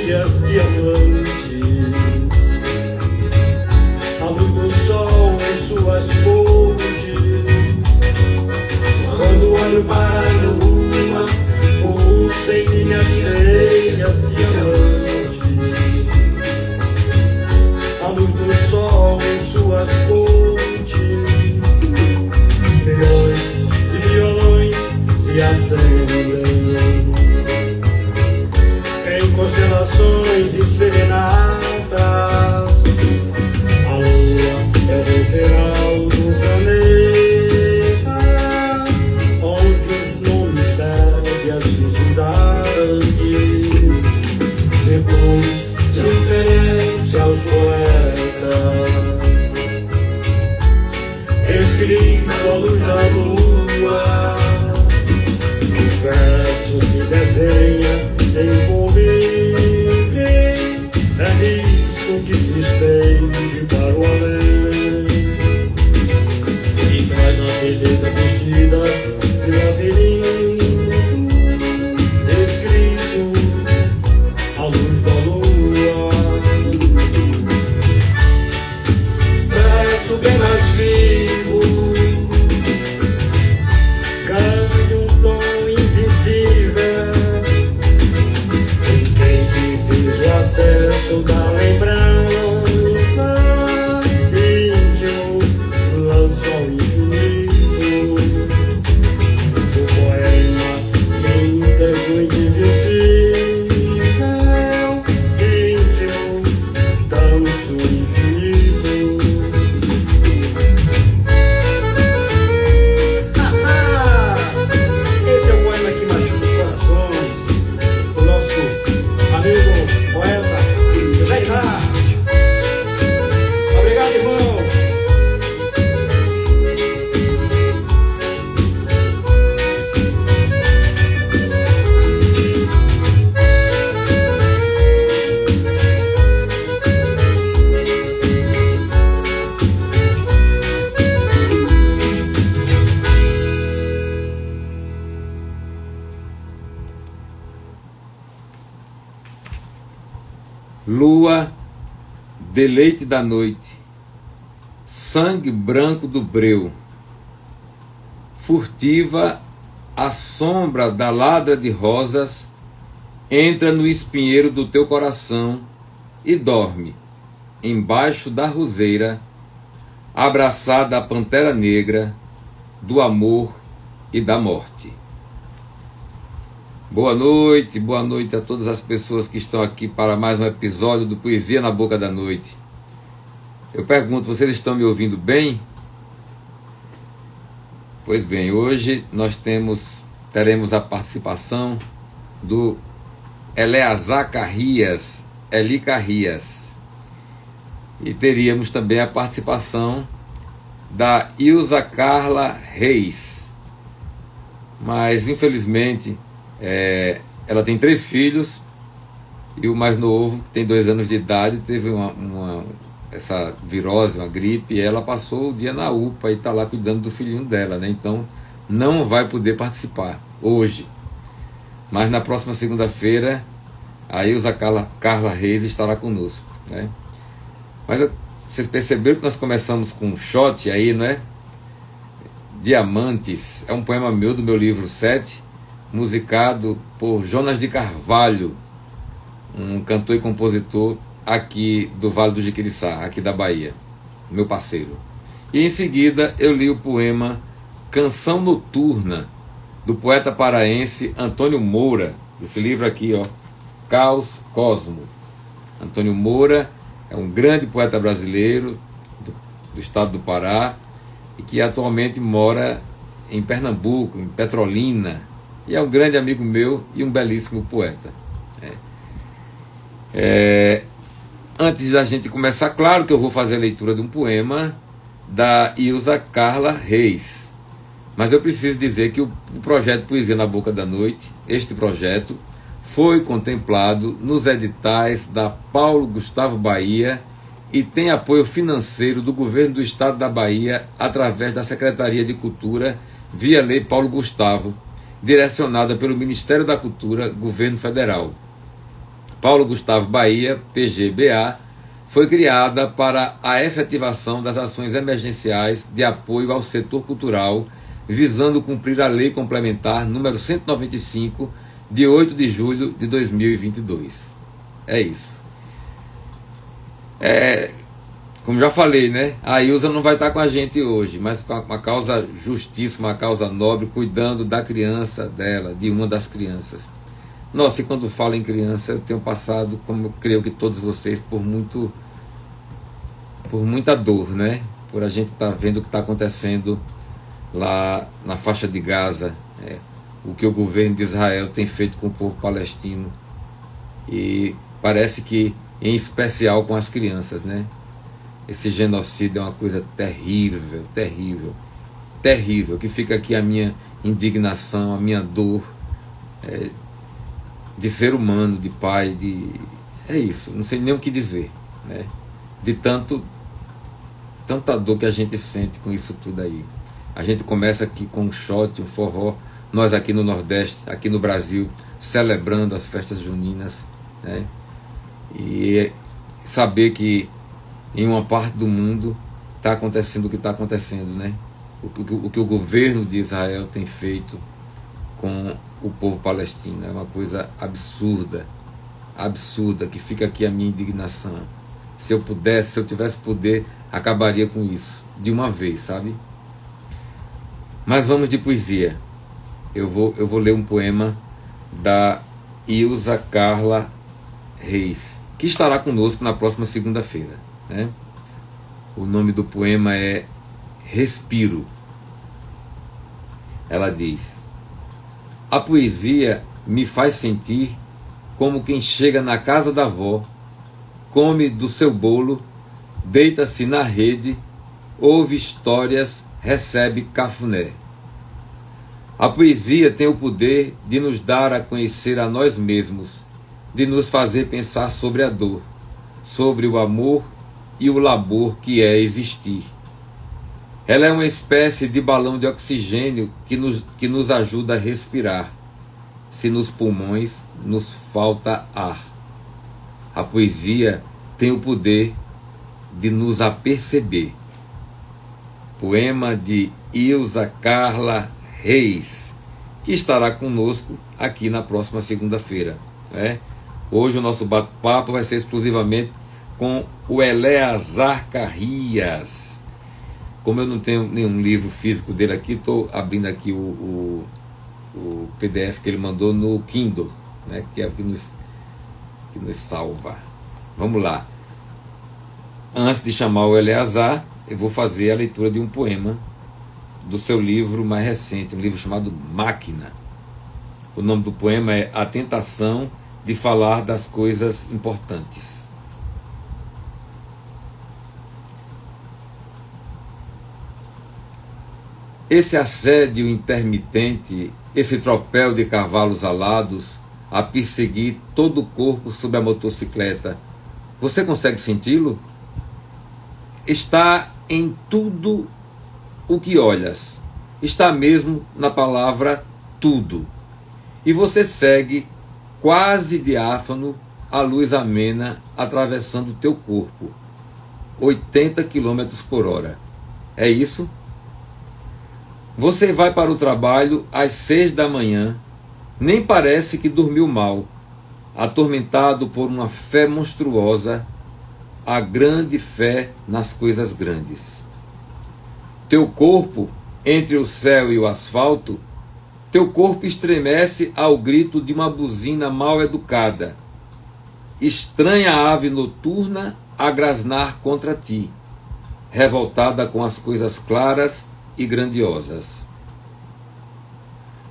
areias diamantes, a luz do sol em suas fontes. Quando olho para a lua, pulsa em minhas areias diamantes, a luz do sol em suas fontes. Milhões de violões se acendem em constelações e serenatas. A lua é o veral do planeta, onde os nomes devem as cidades depois se oferece aos poetas, escrito à luz da lua. O verso se desenha envolver, é risco que se estende para o além e traz a beleza vestida de labirinto, escrito à luz da lua. Verso bem mais vivo, ganha um tom invisível o acesso da lembrança, íntimo, lança ao infinito. O poema íntegro e indivisível, íntimo, danço infinito. Esse é o poema que machuca os corações do nosso amigo poeta José Inácio. Obrigado, irmão. Lua, deleite da noite, sangue branco do breu, furtiva a sombra da ladra de rosas, entra no espinheiro do teu coração e dorme, embaixo da roseira, abraçada à pantera negra, do amor e da morte. Boa noite a todas as pessoas que estão aqui para mais um episódio do Poesia na Boca da Noite. Eu pergunto, vocês estão me ouvindo bem? Pois bem, hoje nós teremos a participação do Eleazar Carrias, Eli Carrias. E teríamos também a participação da Ilza Carla Reis. Mas, infelizmente, ela tem 3 filhos e o mais novo, que tem 2 anos de idade, teve essa virose, uma gripe, e ela passou o dia na UPA e está lá cuidando do filhinho dela, né? Então não vai poder participar hoje, mas na próxima segunda-feira a Ilza Carla Reis estará conosco, né? Mas vocês perceberam que nós começamos com um shot aí, não é? Diamantes é um poema meu, do meu livro 7, musicado por Jonas de Carvalho, um cantor e compositor aqui do Vale do Jiquiriçá, aqui da Bahia, meu parceiro. E em seguida eu li o poema Canção Noturna, do poeta paraense Antônio Moura, esse livro aqui, ó, Caos Cosmo. Antônio Moura é um grande poeta brasileiro do estado do Pará e que atualmente mora em Pernambuco, em Petrolina, e é um grande amigo meu e um belíssimo poeta. Antes da gente começar, claro que eu vou fazer a leitura de um poema da Ilza Carla Reis, mas eu preciso dizer que o projeto Poesia na Boca da Noite, este projeto, foi contemplado nos editais da Paulo Gustavo Bahia e tem apoio financeiro do governo do estado da Bahia através da Secretaria de Cultura via Lei Paulo Gustavo, direcionada pelo Ministério da Cultura, Governo Federal. Paulo Gustavo Bahia, PGBA, foi criada para a efetivação das ações emergenciais de apoio ao setor cultural, visando cumprir a Lei Complementar número 195, de 8 de julho de 2022. É isso. Como já falei, né? A Ilza não vai estar com a gente hoje, mas com uma causa justíssima, uma causa nobre, cuidando da criança dela, de uma das crianças. Nossa, e quando falo em criança, eu tenho passado, como eu creio que todos vocês, por muita dor, né? Por a gente estar vendo o que está acontecendo lá na faixa de Gaza, o que o governo de Israel tem feito com o povo palestino, e parece que, em especial com as crianças, né? Esse genocídio é uma coisa terrível, terrível, terrível, que fica aqui a minha indignação, a minha dor, de ser humano, de pai, é isso, não sei nem o que dizer, né? De tanta dor que a gente sente com isso tudo aí. A gente começa aqui com um shot, um forró, nós aqui no Nordeste, aqui no Brasil, celebrando as festas juninas, né? E saber que em uma parte do mundo está acontecendo o que está acontecendo, né? O que o governo de Israel tem feito com o povo palestino é uma coisa absurda, absurda, que fica aqui a minha indignação. Se eu tivesse poder, acabaria com isso de uma vez, sabe? Mas vamos de poesia. Eu vou ler um poema da Ilza Carla Reis, que estará conosco na próxima segunda-feira, né? O nome do poema é Respiro. Ela diz: a poesia me faz sentir como quem chega na casa da avó, come do seu bolo, deita-se na rede, ouve histórias, recebe cafuné. A poesia tem o poder de nos dar a conhecer a nós mesmos, de nos fazer pensar sobre a dor, sobre o amor e o labor que é existir. Ela é uma espécie de balão de oxigênio que nos ajuda a respirar, se nos pulmões nos falta ar. A poesia tem o poder de nos aperceber. Poema de Ilza Carla Reis, que estará conosco aqui na próxima segunda-feira, né? Hoje o nosso bate-papo vai ser exclusivamente com o Eleazar Carrias. Como eu não tenho nenhum livro físico dele aqui, estou abrindo aqui o PDF que ele mandou no Kindle, né, que é o que nos salva. Vamos lá. Antes de chamar o Eleazar, eu vou fazer a leitura de um poema do seu livro mais recente, um livro chamado Máquina. O nome do poema é A Tentação de Falar das Coisas Importantes. Esse assédio intermitente, esse tropel de cavalos alados a perseguir todo o corpo sobre a motocicleta, você consegue senti-lo? Está em tudo o que olhas, está mesmo na palavra tudo. E você segue, quase diáfano, a luz amena atravessando o teu corpo, 80 km por hora. É isso? Você vai para o trabalho às 6 da manhã, nem parece que dormiu mal, atormentado por uma fé monstruosa, a grande fé nas coisas grandes. Teu corpo, entre o céu e o asfalto, teu corpo estremece ao grito de uma buzina mal educada, estranha ave noturna a grasnar contra ti, revoltada com as coisas claras e grandiosas.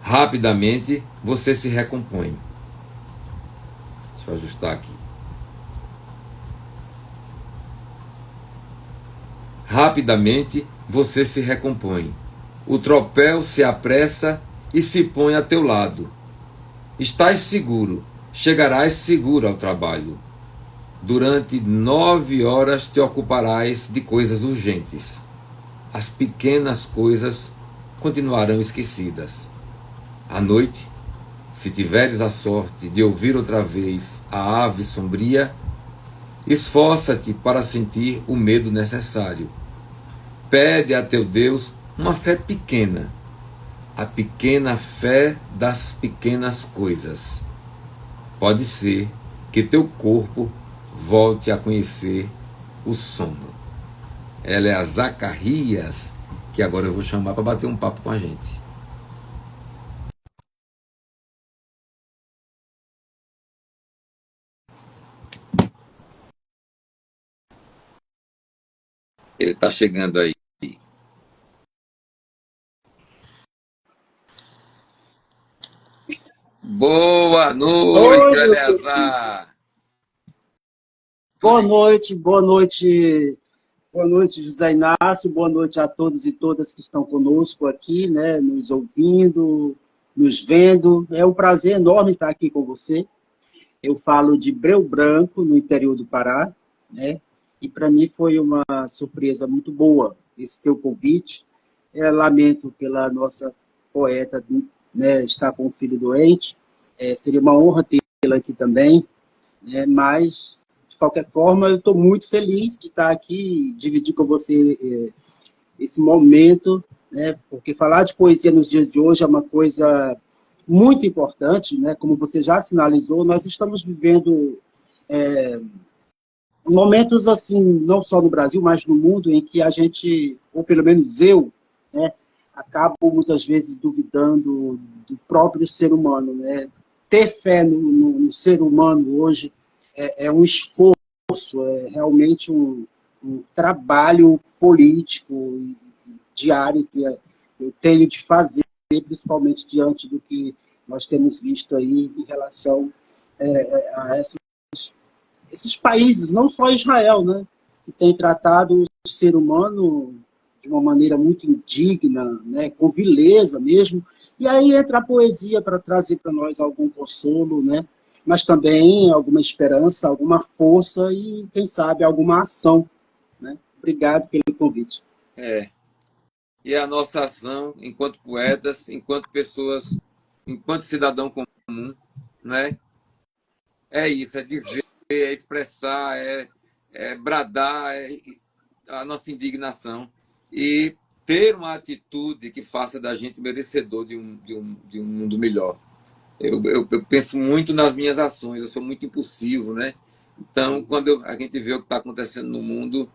Rapidamente você se recompõe. Deixa eu ajustar aqui. Rapidamente você se recompõe. O tropel se apressa e se põe a teu lado. Estás seguro, chegarás seguro ao trabalho. Durante 9 horas te ocuparás de coisas urgentes. As pequenas coisas continuarão esquecidas. À noite, Se tiveres a sorte de ouvir outra vez a ave sombria, esforça-te para sentir o medo necessário. Pede a teu Deus uma fé pequena, a pequena fé das pequenas coisas. Pode ser que teu corpo volte a conhecer o sono. Ela é a Zacarias, que agora eu vou chamar para bater um papo com a gente. Ele está chegando aí. Boa noite, Oi, meu querido. Eleazar. Boa noite, boa noite, boa noite, José Inácio, boa noite a todos e todas que estão conosco aqui, né, nos ouvindo, nos vendo. É um prazer enorme estar aqui com você. Eu falo de Breu Branco, no interior do Pará, né, e para mim foi uma surpresa muito boa esse teu convite. Lamento pela nossa poeta, né, estar com o filho doente. Seria uma honra tê-la aqui também, né, mas de qualquer forma, eu estou muito feliz de estar aqui e dividir com você esse momento, né? Porque falar de poesia nos dias de hoje é uma coisa muito importante, né? Como você já sinalizou, nós estamos vivendo momentos assim, não só no Brasil, mas no mundo, em que a gente, ou pelo menos eu, né, acabo muitas vezes duvidando do próprio ser humano, né? Ter fé no ser humano hoje é um esforço, é realmente um trabalho político diário que eu tenho de fazer, principalmente diante do que nós temos visto aí em relação a esses países, não só Israel, né, que tem tratado o ser humano de uma maneira muito indigna, né, com vileza mesmo. E aí entra a poesia para trazer para nós algum consolo, né, mas também alguma esperança, alguma força e, quem sabe, alguma ação, né? Obrigado pelo convite. E a nossa ação, enquanto poetas, enquanto pessoas, enquanto cidadão comum, né? É isso, é dizer, é expressar, é bradar a nossa indignação e ter uma atitude que faça da gente merecedor de um mundo melhor. Eu penso muito nas minhas ações, eu sou muito impulsivo, né? Então, quando a gente vê o que está acontecendo no mundo,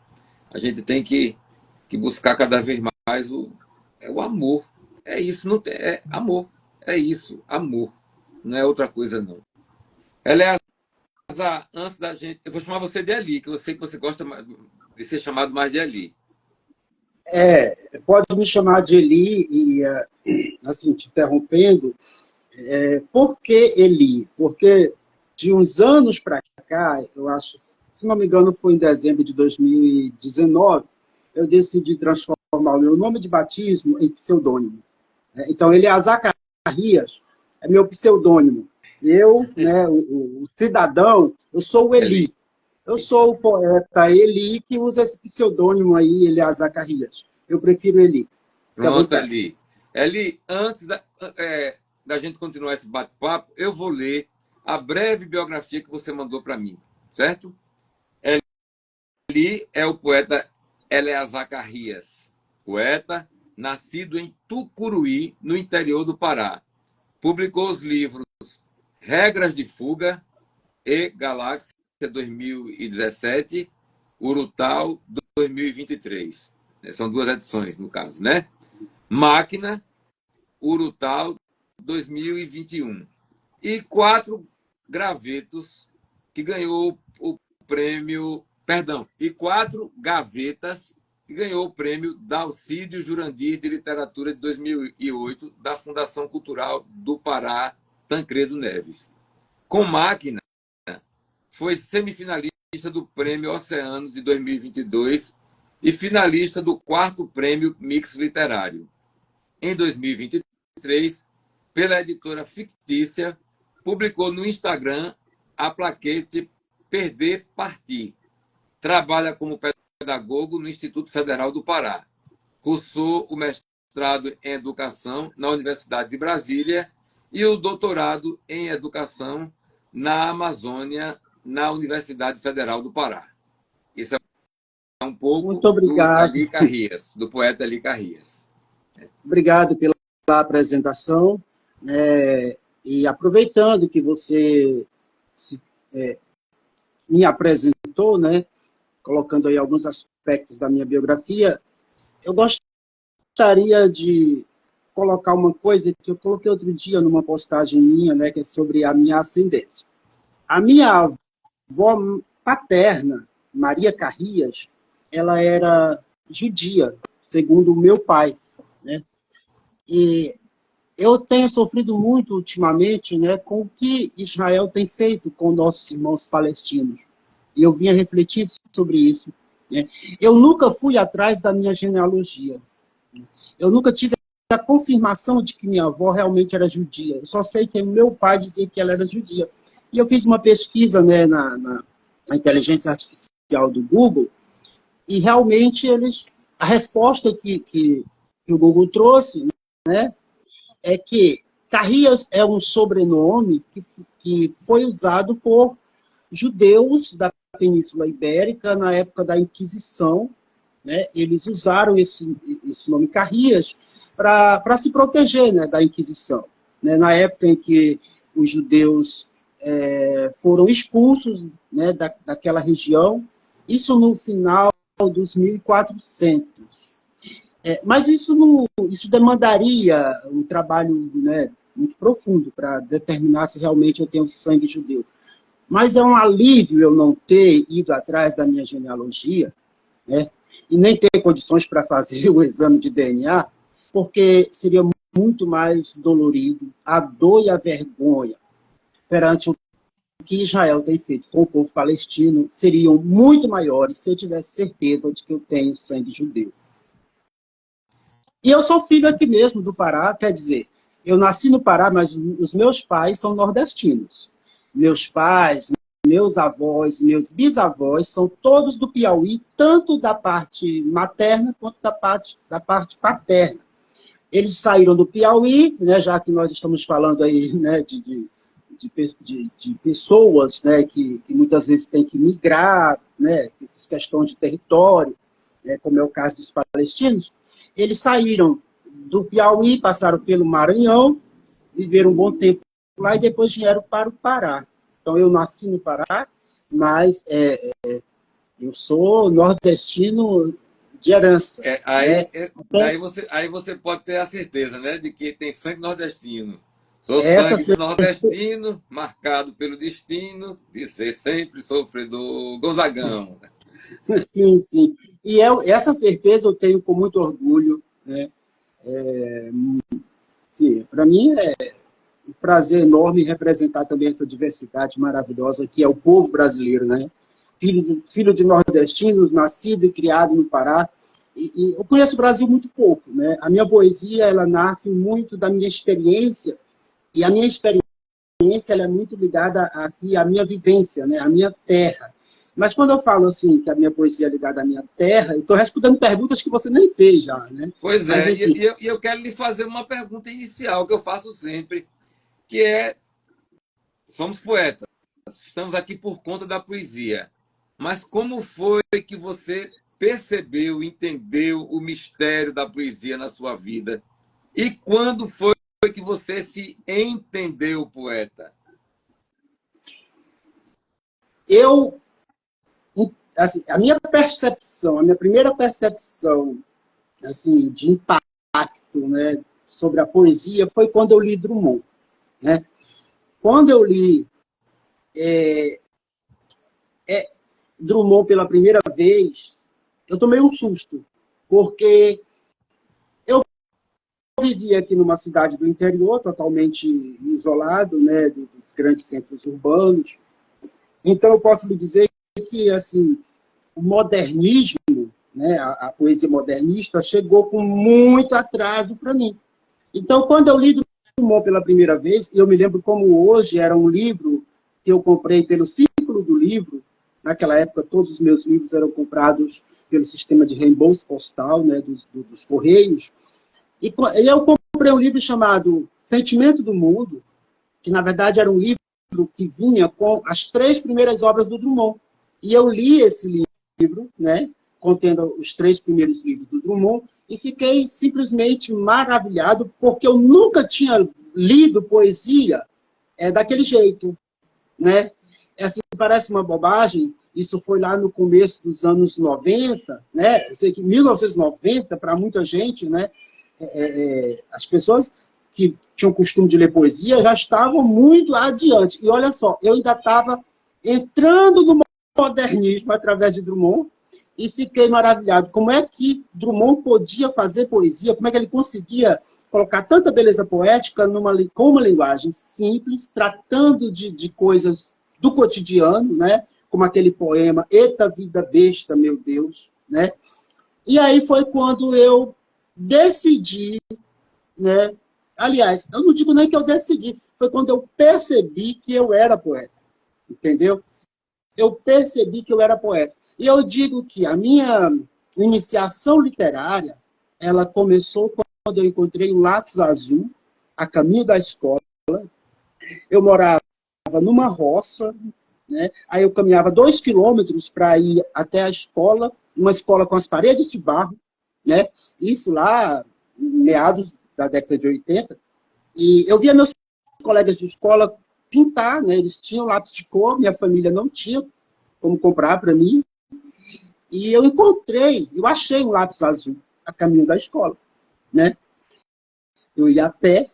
a gente tem que buscar cada vez mais o amor. É isso, não tem, é amor. É isso, amor. Não é outra coisa, não. Aliás, antes da gente. Eu vou chamar você de Eli, que eu sei que você gosta de ser chamado mais de Eli. Pode me chamar de Eli e, assim, te interrompendo, por que Eli? Porque de uns anos para cá, eu acho, se não me engano, foi em dezembro de 2019, eu decidi transformar o meu nome de batismo em pseudônimo. Então, ele é Zacarias, é meu pseudônimo. Eu, né, o cidadão, eu sou o Eli. Eu sou o poeta Eli que usa esse pseudônimo aí, ele é Zacarias. Eu prefiro Eli. Pronto, Eli. Eli, antes da gente continuar esse bate-papo, eu vou ler a breve biografia que você mandou para mim, certo? Eli é o poeta Eleazar Carrias, poeta nascido em Tucuruí, no interior do Pará. Publicou os livros Regras de Fuga e Galáxia 2017, Urutau 2023. São duas edições, no caso, né? Máquina, Urutau 2021. E 4 gravetos que ganhou o prêmio... Perdão, e 4 gavetas que ganhou o prêmio Dalcídio Jurandir de Literatura de 2008 da Fundação Cultural do Pará, Tancredo Neves. Com Máquina, foi semifinalista do Prêmio Oceanos de 2022 e finalista do 4º Prêmio Mix Literário. Em 2023, pela editora fictícia, publicou no Instagram a plaquete Perder, Partir. Trabalha como pedagogo no Instituto Federal do Pará. Cursou o mestrado em Educação na Universidade de Brasília e o doutorado em educação na Amazônia, na Universidade Federal do Pará. Isso é um pouco Muito obrigado. Eli Carrias, do poeta Eli Carrias. Obrigado pela apresentação. E aproveitando que você me apresentou, né, colocando aí alguns aspectos da minha biografia, eu gostaria de colocar uma coisa que eu coloquei outro dia numa postagem minha, né, que é sobre a minha ascendência. A minha avó paterna, Maria Carrias, ela era judia, segundo o meu pai, né? E eu tenho sofrido muito ultimamente, né, com o que Israel tem feito com nossos irmãos palestinos. E eu vinha refletindo sobre isso, né? Eu nunca fui atrás da minha genealogia. Eu nunca tive a confirmação de que minha avó realmente era judia. Eu só sei que meu pai dizia que ela era judia. E eu fiz uma pesquisa, né, na inteligência artificial do Google, e realmente a resposta que o Google trouxe, né, é que Carrias é um sobrenome que foi usado por judeus da Península Ibérica na época da Inquisição, né? Eles usaram esse nome Carrias para se proteger, né, da Inquisição, né? Na época em que os judeus foram expulsos, né, daquela região, isso no final dos 1400. Mas isso demandaria um trabalho, né, muito profundo para determinar se realmente eu tenho sangue judeu. Mas é um alívio eu não ter ido atrás da minha genealogia, né, e nem ter condições para fazer o exame de DNA, porque seria muito mais dolorido, a dor e a vergonha perante o que Israel tem feito com o povo palestino seriam muito maiores se eu tivesse certeza de que eu tenho sangue judeu. E eu sou filho aqui mesmo do Pará, quer dizer, eu nasci no Pará, mas os meus pais são nordestinos. Meus pais, meus avós, meus bisavós são todos do Piauí, tanto da parte materna quanto da parte paterna. Eles saíram do Piauí, né, já que nós estamos falando aí, né, de pessoas, né, que muitas vezes têm que migrar, né, essas questões de território, né, como é o caso dos palestinos. Eles saíram do Piauí, passaram pelo Maranhão, viveram um bom tempo lá e depois vieram para o Pará. Então, eu nasci no Pará, mas eu sou nordestino de herança. Aí você pode ter a certeza, né, de que tem sangue nordestino. Sou sangue de nordestino, marcado pelo destino de ser sempre sofredor Gonzagão. Sim, sim. E essa certeza eu tenho com muito orgulho, né? Para mim é um prazer enorme representar também essa diversidade maravilhosa que é o povo brasileiro, né? Filho de nordestinos, nascido e criado no Pará. E eu conheço o Brasil muito pouco, né? A minha poesia ela nasce muito da minha experiência, e a minha experiência ela é muito ligada aqui à minha vivência, né? À minha terra. Mas quando eu falo assim que a minha poesia é ligada à minha terra, eu estou respondendo perguntas que você nem fez já, né? Pois é, mas, enfim, e eu quero lhe fazer uma pergunta inicial que eu faço sempre, que é, somos poetas, estamos aqui por conta da poesia, mas como foi que você percebeu, entendeu o mistério da poesia na sua vida? E quando foi que você se entendeu poeta? Assim, a minha primeira percepção assim, de impacto, né, sobre a poesia foi quando eu li Drummond, né? Quando eu li Drummond pela primeira vez, eu tomei um susto, porque eu vivia aqui numa cidade do interior, totalmente isolado, né, dos grandes centros urbanos. Então, eu posso lhe dizer que assim, o modernismo, né, a poesia modernista, chegou com muito atraso para mim. Então, quando eu li Drummond pela primeira vez, eu me lembro como hoje era um livro que eu comprei pelo Círculo do Livro. Naquela época, todos os meus livros eram comprados pelo sistema de reembolso postal, né, dos Correios. E eu comprei um livro chamado Sentimento do Mundo, que na verdade era um livro que vinha com as 3 primeiras obras do Drummond. E eu li esse livro, né, contendo os 3 primeiros livros do Drummond, e fiquei simplesmente maravilhado, porque eu nunca tinha lido poesia daquele jeito, né? Assim, parece uma bobagem, isso foi lá no começo dos anos 90, né? Eu sei que 1990, para muita gente, né, as pessoas que tinham o costume de ler poesia já estavam muito adiante. E olha só, eu ainda estava entrando no modernismo através de Drummond, e fiquei maravilhado. Como é que Drummond podia fazer poesia? Como é que ele conseguia colocar tanta beleza poética com uma linguagem simples, tratando de coisas do cotidiano, né? Como aquele poema Eita Vida Besta, Meu Deus. Né? E aí foi quando eu decidi, né? Aliás, eu não digo nem que eu decidi, foi quando eu percebi que eu era poeta. Entendeu? Eu percebi que eu era poeta. E eu digo que a minha iniciação literária, ela começou quando eu encontrei um lápis azul, a caminho da escola. Eu morava numa roça, né? Aí eu caminhava 2 quilômetros para ir até a escola, uma escola com as paredes de barro, né? Isso lá, meados da década de 80. E eu via meus colegas de escola pintar, né? Eles tinham lápis de cor, minha família não tinha como comprar para mim. E eu achei um lápis azul a caminho da escola, né? Eu ia a pé.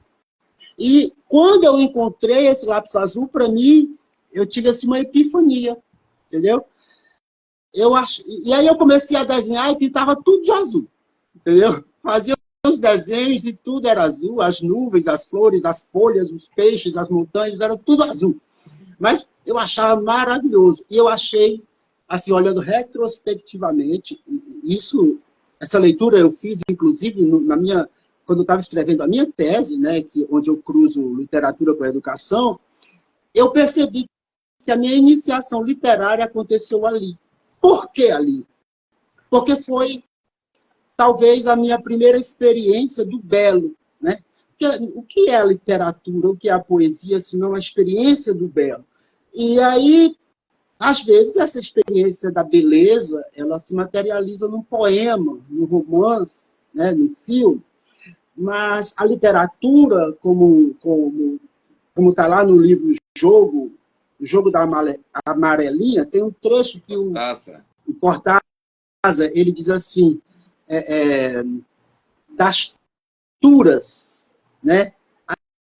E quando eu encontrei esse lápis azul, para mim, eu tive assim, uma epifania, entendeu? E aí eu comecei a desenhar e pintava tudo de azul, entendeu? Fazia os desenhos e tudo era azul, as nuvens, as flores, as folhas, os peixes, as montanhas, era tudo azul. Mas eu achava maravilhoso. E eu achei, assim, olhando retrospectivamente, essa leitura eu fiz, inclusive, quando eu estava escrevendo a minha tese, né, onde eu cruzo literatura com a educação, eu percebi que a minha iniciação literária aconteceu ali. Por que ali? Porque foi, talvez, a minha primeira experiência do belo, né? O que é a literatura, o que é a poesia, senão a experiência do belo? E aí, às vezes, essa experiência da beleza, ela se materializa num poema, num romance, né, num filme. Mas a literatura, como está lá no livro o Jogo da Amarelinha, tem um trecho que o Cortázar, ele diz assim, das turas, né?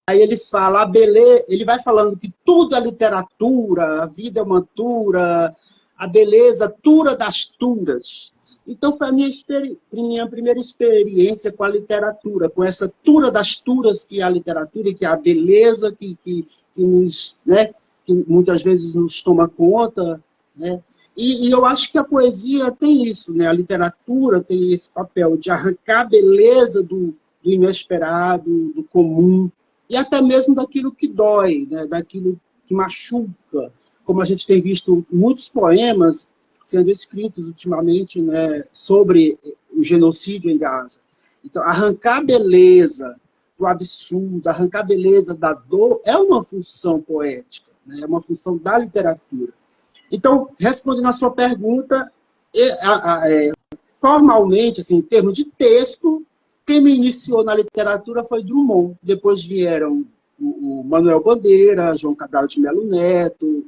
Aí ele fala, a beleza, ele vai falando que tudo é literatura, a vida é uma tura, a beleza, tura das turas. Então foi a minha primeira experiência com a literatura, com essa tura das turas que é a literatura, que é a beleza que nos, né, que muitas vezes nos toma conta, né? E eu acho que a poesia tem isso, né? A literatura tem esse papel de arrancar a beleza do inesperado, do comum, e até mesmo daquilo que dói, né? Daquilo que machuca, como a gente tem visto muitos poemas sendo escritos ultimamente, né, sobre o genocídio em Gaza. Então, arrancar a beleza do absurdo, arrancar a beleza da dor, é uma função poética, né? É uma função da literatura. Então, respondendo à sua pergunta, formalmente, assim, em termos de texto, quem me iniciou na literatura foi Drummond. Depois vieram o Manuel Bandeira, João Cabral de Melo Neto,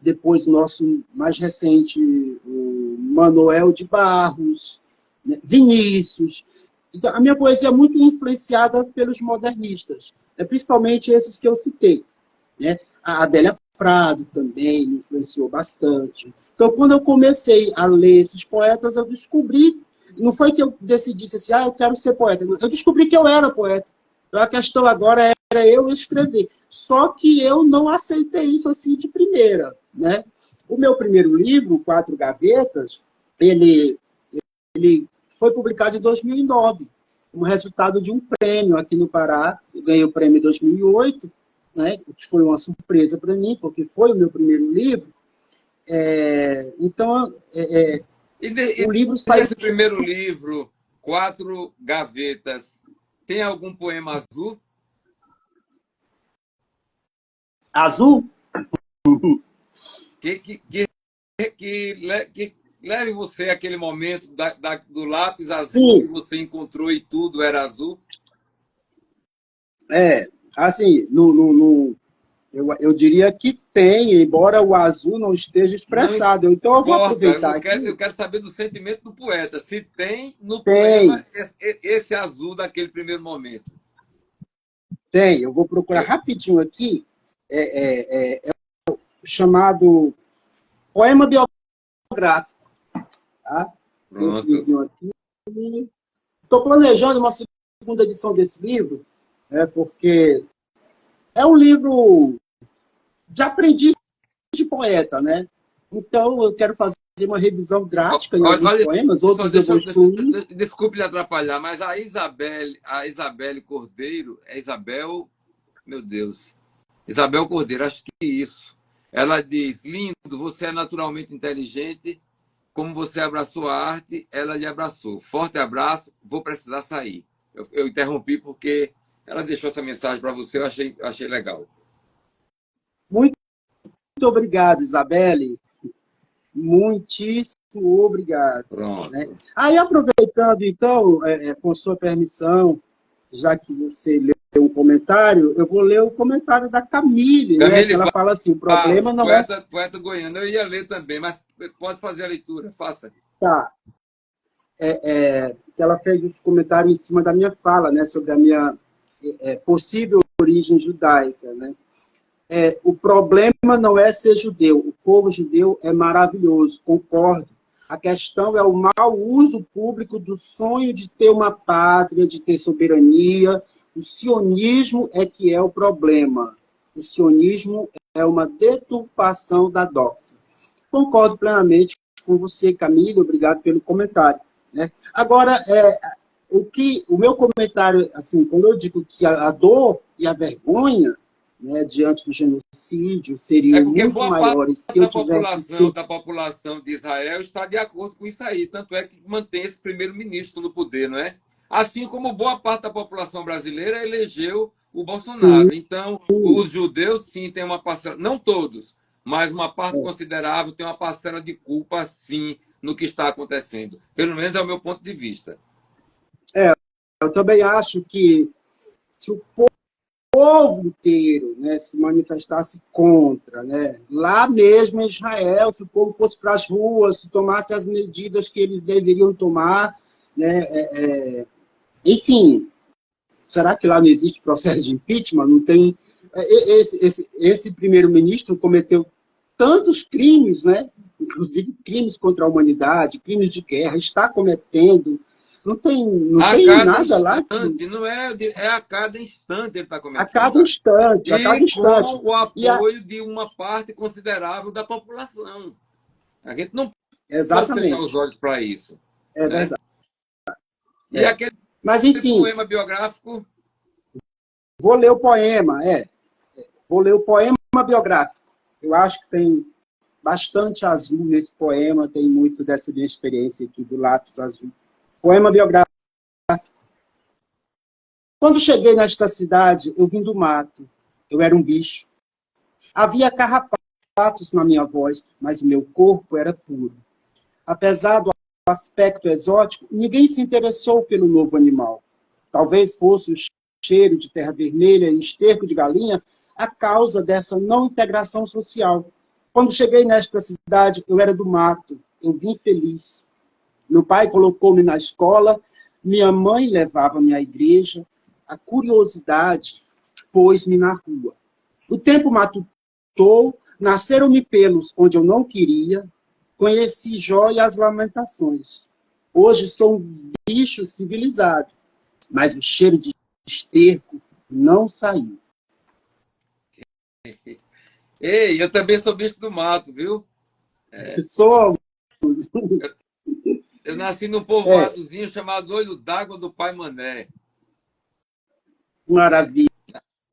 depois nosso mais recente, o Manoel de Barros, né, Vinícius. Então, a minha poesia é muito influenciada pelos modernistas, principalmente esses que eu citei, né? A Adélia Prado também me influenciou bastante. Então, quando eu comecei a ler esses poetas, eu descobri, não foi que eu decidisse assim, eu quero ser poeta, eu descobri que eu era poeta. Então, a questão agora era eu escrever. Só que eu não aceitei isso assim de primeira, né? O meu primeiro livro, 4 Gavetas, ele foi publicado em 2009, como resultado de um prêmio aqui no Pará. Eu ganhei o prêmio em 2008, né? O que foi uma surpresa para mim, porque foi o meu primeiro livro. Então, o livro saiu... Esse primeiro livro, 4 Gavetas, tem algum poema azul? Azul? Que leve você àquele momento do lápis azul que Sim, você encontrou e tudo era azul. assim, eu diria que tem, embora o azul não esteja Não expressado. Então eu vou importa, aproveitar eu aqui. quero saber do sentimento do poeta. Se tem no poema Tem, esse azul daquele primeiro momento. tem. Eu vou procurar Eu- rapidinho aqui, chamado Poema Biográfico. Tá? Esse Pronto. livrinho aqui. Estou planejando uma segunda edição desse livro, porque é um livro de aprendiz de poeta, né? Então, eu quero fazer uma revisão drástica em alguns Olha poemas, só, outros eu vou excluir. desculpe lhe atrapalhar, mas a Isabelle Cordeiro, é Isabel, meu Deus, Isabel Cordeiro, acho que é isso. Ela diz: lindo, você é naturalmente inteligente, como você abraçou a arte, ela lhe abraçou. Forte abraço, vou precisar sair. Eu interrompi porque ela deixou essa mensagem para você, achei legal. Muito obrigado, Isabelle. Muitíssimo obrigado. Né? Pronto. Aí, aproveitando, então, com sua permissão, já que você leu um comentário, eu vou ler o comentário da Camille, né? Que Camille ela fala assim: o problema Barros, não é. poeta goiano. Eu ia ler também, mas pode fazer a leitura, faça. Tá, que ela fez esse comentário em cima da minha fala, né? Sobre a minha possível origem judaica, né? O problema não é ser judeu. O povo judeu é maravilhoso, concordo. A questão é o mau uso público do sonho de ter uma pátria, de ter soberania. O sionismo é que é o problema. O sionismo é uma deturpação da doxa. Concordo plenamente com você, Camila. Obrigado pelo comentário. Né? Agora, o meu comentário, assim, quando eu digo que a dor e a vergonha, né, diante do genocídio É seriam porque muito boa parte maiores se eu tivesse sido. da população de Israel está de acordo com isso aí. Tanto é que mantém esse primeiro-ministro no poder, não é? Assim como boa parte da população brasileira elegeu o Sim, Bolsonaro. Então, os judeus, sim, têm uma parcela, não todos, mas uma parte considerável tem uma parcela de culpa, sim, no que está acontecendo. Pelo menos é o meu ponto de vista. eu também acho que se o povo inteiro, né, se manifestasse contra, né, lá mesmo em Israel, se o povo fosse para as ruas, se tomasse as medidas que eles deveriam tomar, né, enfim, será que lá não existe processo de impeachment? Não tem. Esse primeiro-ministro cometeu tantos crimes, né? Inclusive crimes contra a humanidade, crimes de guerra, está cometendo. Não A tem cada nada lá que. instante, não é, é a cada instante ele está A cometendo. cada instante, a cada E instante. com o E a... apoio de uma parte considerável da população. A gente não pode fechar os Exatamente, olhos para isso. é Né? verdade. E aquele Mas, enfim, poema biográfico, vou ler o poema, Vou ler o poema biográfico. Eu acho que tem bastante azul nesse poema, tem muito dessa minha experiência aqui do lápis azul. Poema biográfico. Quando cheguei nesta cidade, eu vim do mato. Eu era um bicho. Havia carrapatos na minha voz, mas o meu corpo era puro. Apesar do aspecto exótico, ninguém se interessou pelo novo animal. Talvez fosse o cheiro de terra vermelha e esterco de galinha a causa dessa não integração social. Quando cheguei nesta cidade, eu era do mato. Eu vim feliz. Meu pai colocou-me na escola, minha mãe levava-me à igreja, a curiosidade pôs-me na rua. O tempo matutou, nasceram-me pelos onde eu não queria, conheci Jó e as lamentações. Hoje sou um bicho civilizado, mas o cheiro de esterco não saiu. ei, eu também sou bicho do mato, viu? Somos. Eu nasci num É, povoadozinho chamado Olho d'Água do Pai Mané, né? maravilha.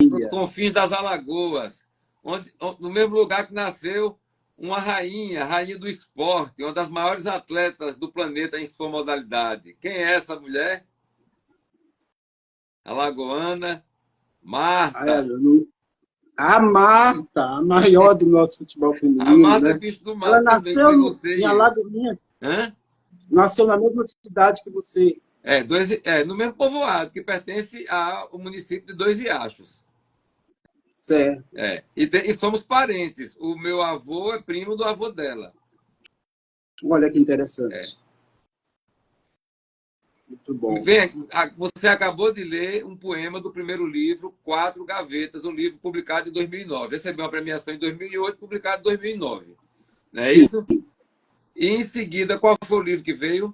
Nos confins das Alagoas, no mesmo lugar que nasceu uma rainha, rainha do esporte, uma das maiores atletas do planeta em sua modalidade. Quem é essa mulher? Alagoana, Ah, Marta. eu não, A Marta, a maior do nosso futebol A feminino, Marta é né? bicho do Ela mato também, nasceu como você em e eu. Alagoinhas, Hã? nasceu na mesma cidade que você. No mesmo povoado, que pertence ao município de Dois Riachos. Certo. E somos parentes. O meu avô é primo do avô dela. Olha que É. interessante. Muito bom. Você acabou de ler um poema do primeiro livro, Quatro Gavetas, um livro publicado em 2009. Recebeu uma premiação em 2008, publicado em 2009. Não é Sim. isso? E em seguida, qual foi o livro que veio?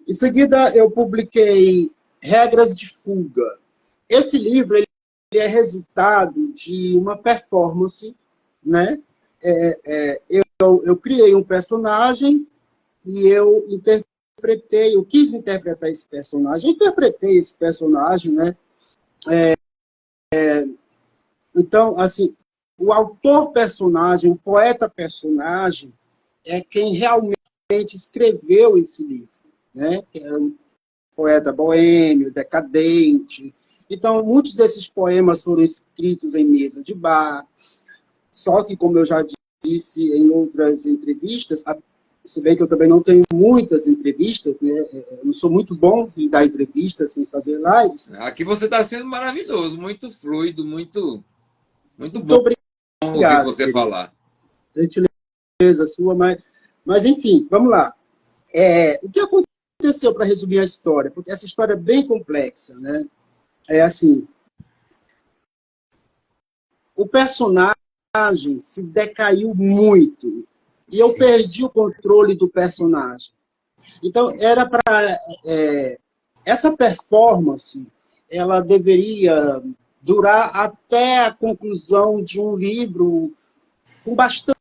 Em seguida, eu publiquei Regras de Fuga. Esse livro ele é resultado de uma performance, né? Eu criei um personagem e eu quis interpretar esse personagem. Eu interpretei esse personagem, né? Então, assim, o autor-personagem, o poeta-personagem, é quem realmente escreveu esse livro, né? Que é um poeta boêmio, decadente. Então, muitos desses poemas foram escritos em mesa de bar, só que, como eu já disse em outras entrevistas, se bem que eu também não tenho muitas entrevistas, né? Eu não sou muito bom em dar entrevistas, em fazer lives. Aqui você está sendo maravilhoso, muito fluido, muito Muito bom ouvir obrigado, você querido. falar. Gentileza sua, mas enfim, vamos lá. O que aconteceu, para resumir a história? Porque essa história é bem complexa, né? É assim, o personagem se decaiu muito e eu perdi o controle do personagem. Então, era para... essa performance, ela deveria durar até a conclusão de um livro com bastante,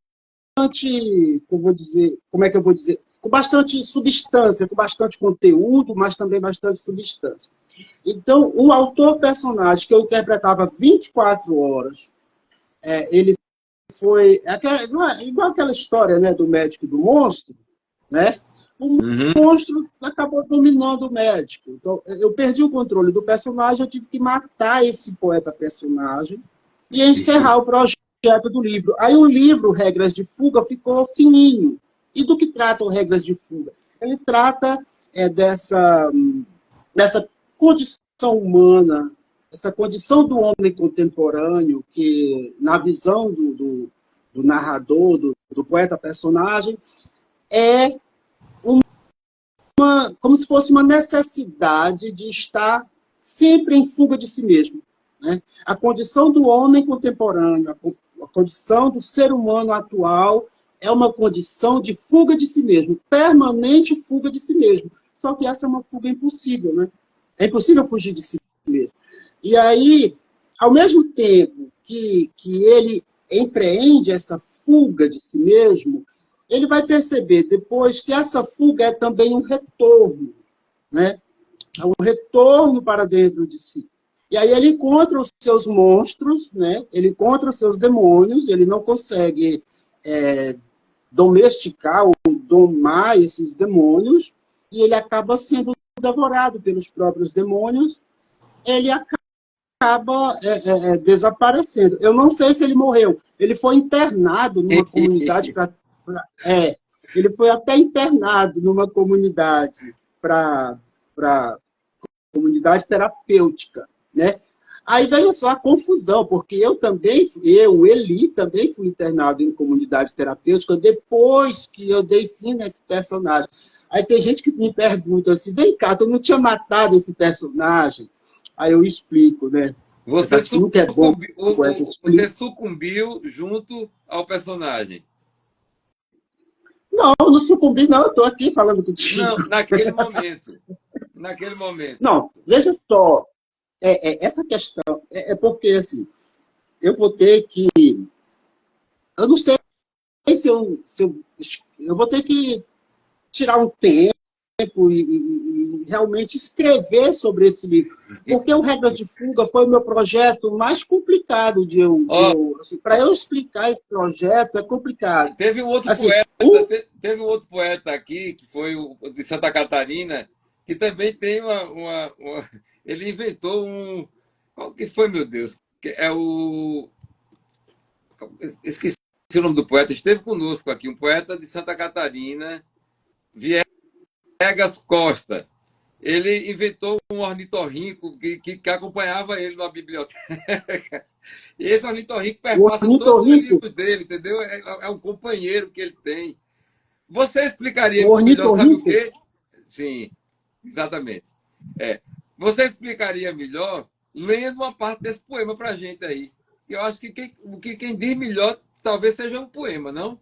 como é que eu vou dizer? Com bastante substância, com bastante conteúdo, mas também bastante substância. Então, o autor-personagem, que eu interpretava 24 horas, ele foi... igual aquela história, né, do médico e do monstro, né? O monstro acabou dominando o médico. Então, eu perdi o controle do personagem, eu tive que matar esse poeta-personagem e encerrar o projeto do livro. Aí o livro, Regras de Fuga, ficou fininho. E do que trata o Regras de Fuga? Ele trata dessa condição humana, essa condição do homem contemporâneo, que, na visão do narrador, do poeta-personagem, é como se fosse uma necessidade de estar sempre em fuga de si mesmo. Né? A condição do homem contemporâneo, a condição do ser humano atual é uma condição de fuga de si mesmo, permanente fuga de si mesmo. Só que essa é uma fuga impossível, né? É impossível fugir de si mesmo. E aí, ao mesmo tempo que ele empreende essa fuga de si mesmo, ele vai perceber depois que essa fuga é também um retorno, né? É um retorno para dentro de si. E aí ele encontra os seus monstros, né? Ele encontra os seus demônios, ele não consegue domesticar ou domar esses demônios, e ele acaba sendo devorado pelos próprios demônios, ele acaba desaparecendo. Eu não sei se ele morreu. Ele foi internado numa comunidade ele foi até internado numa comunidade para comunidade terapêutica, né? Aí veio só a confusão, porque Eli, também fui internado em comunidade terapêutica depois que eu dei fim nesse personagem. Aí tem gente que me pergunta assim, vem cá, tu não tinha matado esse personagem? Aí eu explico, né? Você Nunca é bom, você sucumbiu junto ao personagem. Não sucumbi, não. Eu estou aqui falando contigo. Não, naquele momento. Naquele momento. Não, veja só. Essa questão porque, assim, eu vou ter que... Eu não sei se eu vou ter que tirar um tempo e realmente escrever sobre esse livro. Porque o Regras de Fuga foi o meu projeto mais complicado assim, para eu explicar esse projeto é complicado. Teve um outro assim, teve um outro poeta aqui, que foi o de Santa Catarina, que também tem ele inventou um... Qual que foi, meu Deus? que é o... Esqueci o nome do poeta, esteve conosco aqui, um poeta de Santa Catarina, Viegas Costa. Ele inventou um ornitorrinco que acompanhava ele na biblioteca. E esse ornitorrinco O perpassa todos os ornitorrinco, livros dele, entendeu? É um companheiro que ele tem. Você explicaria o melhor, sabe o ornitorrinco, quê? Sim, exatamente. É. Você explicaria melhor lendo uma parte desse poema para a gente aí. Eu acho que quem diz melhor talvez seja um poema, não?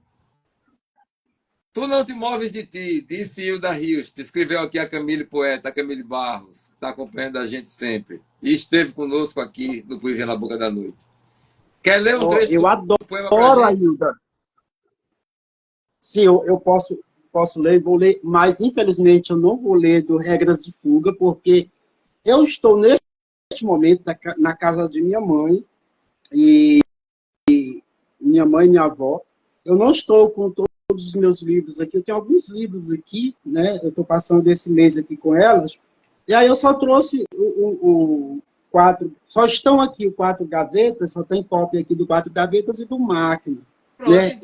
Tu não te moves de ti, disse Hilda Rios, te escreveu aqui a Camille Poeta, a Camille Barros, que está acompanhando a gente sempre. E esteve conosco aqui no Poesia na Boca da Noite. Quer ler um trecho eu do poema para a adoro a gente? Hilda. Sim, eu posso ler, vou ler, mas infelizmente eu não vou ler do Regras de Fuga, porque eu estou neste momento na casa de minha mãe, e minha mãe e minha avó. Eu não estou com todos os meus livros aqui, eu tenho alguns livros aqui, né? Eu estou passando esse mês aqui com elas, e aí eu só trouxe o quatro, só estão aqui o quatro gavetas, só tem cópia aqui do quatro gavetas e do máquina, Pronto, né?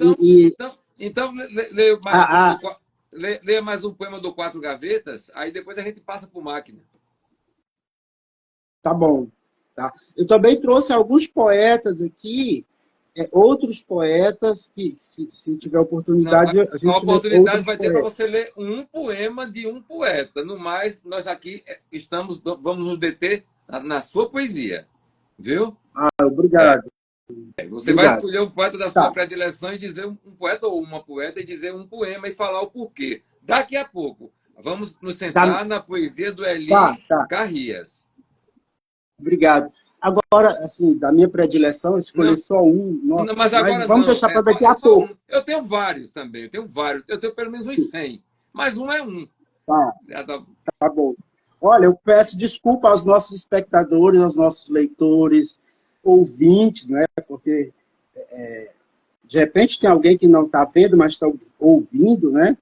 então leia mais um A, leia mais um poema do Quatro Gavetas, aí depois a gente passa por máquina. tá bom. Tá? Eu também trouxe alguns poetas aqui, outros poetas, que se tiver Não, oportunidade, a a gente lê oportunidade outros vai ter para poetas. você ler um poema de um poeta. No mais, nós aqui vamos nos deter na sua poesia. Viu? Obrigado, Você vai obrigado. escolher um poeta da sua Tá, predileção e dizer um poeta ou uma poeta e dizer um poema e falar o porquê. Daqui a pouco, vamos nos tá, centrar na poesia do Eli tá, Carrias. obrigado. Agora, assim, da minha predileção, escolher Não, só um, não, nossa, mas mas agora vamos não. deixar para daqui É a só pouco. um. Eu tenho vários também. Eu tenho vários. Eu tenho pelo menos uns 100. Mas um é um. Tá, tá bom. Olha, eu peço desculpa aos nossos espectadores, aos nossos leitores, ouvintes, né? Porque de repente tem alguém que não está vendo, mas está ouvindo, né?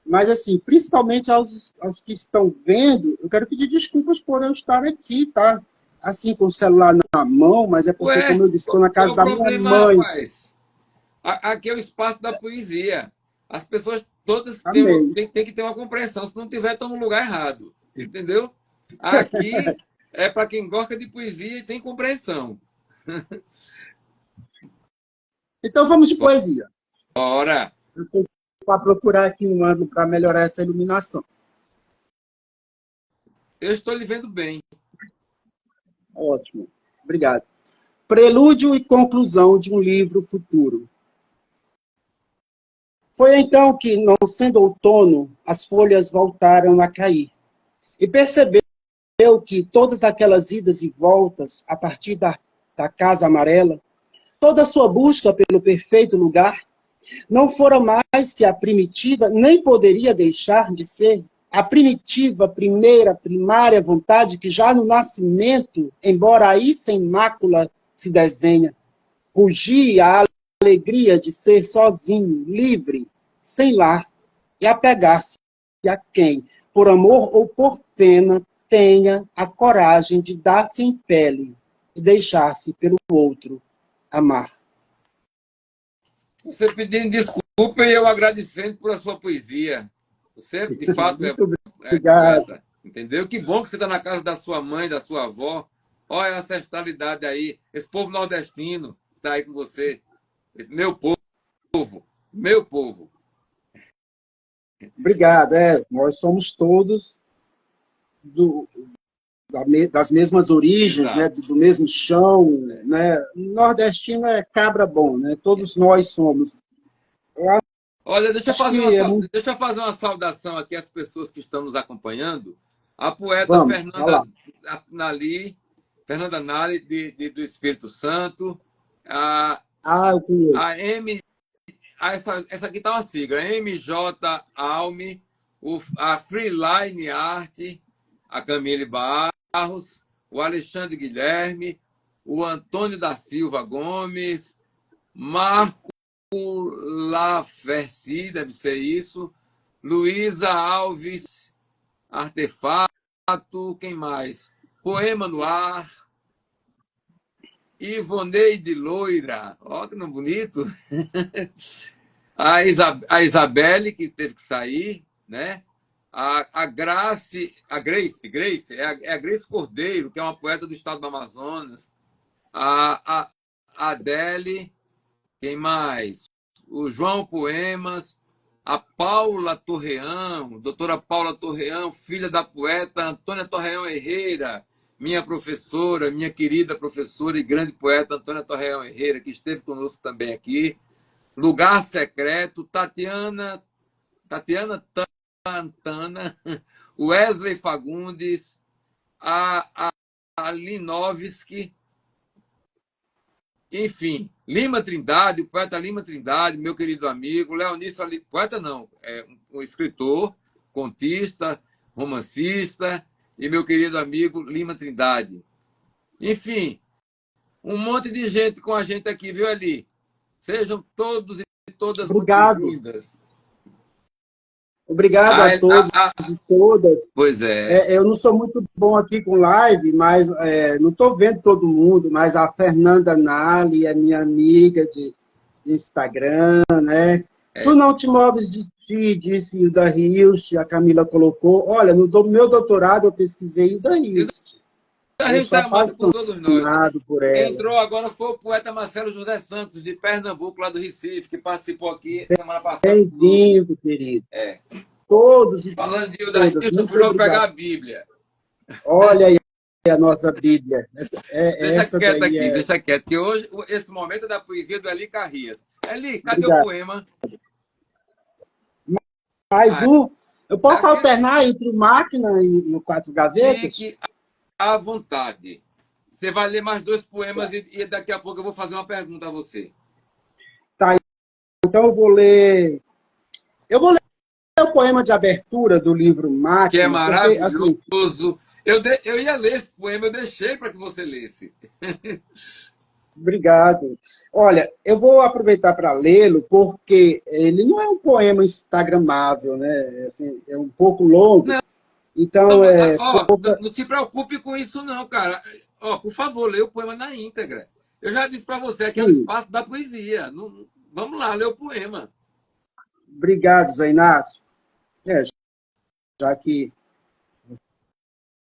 Mas, assim, principalmente aos que estão vendo, eu quero pedir desculpas por eu estar aqui, tá? Assim, com o celular na mão, mas é porque, Ué, como eu disse, estou na qual é casa o da minha problema, mãe. rapaz? Aqui é o espaço da poesia. As pessoas todas Amém. têm que ter uma compreensão. Se não tiver, estão no lugar errado. Entendeu? Aqui é para quem gosta de poesia e tem compreensão. Então, vamos de poesia. Ora, Eu estou para procurar aqui um ângulo para melhorar essa iluminação. eu estou lhe vendo bem. Ótimo. Obrigado. Prelúdio e conclusão de um livro futuro. Foi então que, não sendo outono, as folhas voltaram a cair. E percebeu que todas aquelas idas e voltas a partir da Casa Amarela, toda a sua busca pelo perfeito lugar, não fora mais que a primitiva, nem poderia deixar de ser, a primitiva, primeira, primária vontade que já no nascimento, embora aí sem mácula se desenha, rugia a alegria de ser sozinho, livre, sem lar, e apegar-se a quem, por amor ou por pena, tenha a coragem de dar-se em pele, de deixar-se pelo outro amar. Você pedindo desculpa e eu agradecendo por a sua poesia. Você, de fato, Muito é obrigado. poeta. Entendeu? Que bom que você está na casa da sua mãe, da sua avó. Olha a ancestralidade aí. Esse povo nordestino está aí com você. Meu povo. Meu povo. Obrigado. Nós somos todos das mesmas origens, né, Exato. do mesmo chão, né? Nordestino é cabra bom, né? Todos nós somos. Olha, Acho que é muito... deixa eu fazer uma saudação aqui às pessoas que estão nos acompanhando. A poeta Vamos, vai lá. Fernanda Nali, do Espírito Santo. A, Eu conheço. a M. Essa aqui está uma sigla. MJ Alme, a Freeline Art, a Camille Barros, o Alexandre Guilherme, o Antônio da Silva Gomes, Marco Laferci, deve ser isso, Luísa Alves, Artefato, quem mais? Poema no Ar, Ivoneide Loira, ó, que nome bonito. A Isabelle, que teve que sair, né? A Grace, é a Grace Cordeiro, que é uma poeta do estado do Amazonas. A Adele, quem mais? O João Poemas, a Paula Torreão, doutora Paula Torreão, filha da poeta Antônia Torreão Herrera, minha professora, minha querida professora e grande poeta Antônia Torreão Herrera, que esteve conosco também aqui. Lugar Secreto, Tatiana Tantana, Wesley Fagundes, a Linovski, enfim, Lima Trindade, o poeta Lima Trindade, meu querido amigo, Leonício, poeta não, é um escritor, contista, romancista, e meu querido amigo Lima Trindade. Enfim, um monte de gente com a gente aqui, viu, Eli? Sejam todos e todas muito Obrigado. bem-vindas. Obrigado a todos e todas. Pois é. Eu não sou muito bom aqui com live, mas não estou vendo todo mundo, mas a Fernanda Nali é minha amiga de Instagram, né? Tu não te moves de ti, disse Hilda Hilst, a Camila colocou. Olha, no meu doutorado eu pesquisei Hilda Hilst. A gente está amado por todos nós. Por ela. Entrou agora foi o poeta Marcelo José Santos, de Pernambuco, lá do Recife, que participou aqui semana passada. Bem-vindo, querido. Todos e falando de Hilda Hilst, eu fui logo pegar a Bíblia. Olha aí a nossa Bíblia. Deixa quieto, que hoje, esse momento é da poesia do Eli Carrias. Eli, cadê o poema? Mais um. Eu posso alternar entre o Máquina e o Quatro Gavetas? Fique à vontade. Você vai ler mais 2 poemas e daqui a pouco eu vou fazer uma pergunta a você. Tá, então eu vou ler o poema de abertura do livro Máquina. Que é maravilhoso. Porque, assim, eu ia ler esse poema, eu deixei para que você lesse. Obrigado. Olha, eu vou aproveitar para lê-lo, porque ele não é um poema instagramável, né? Assim, é um pouco longo. Não. Então, não se preocupe com isso, não, cara. Por favor, leia o poema na íntegra. Eu já disse para você que é o espaço da poesia. Vamos lá, ler o poema. Obrigado, Zé Inácio. Já que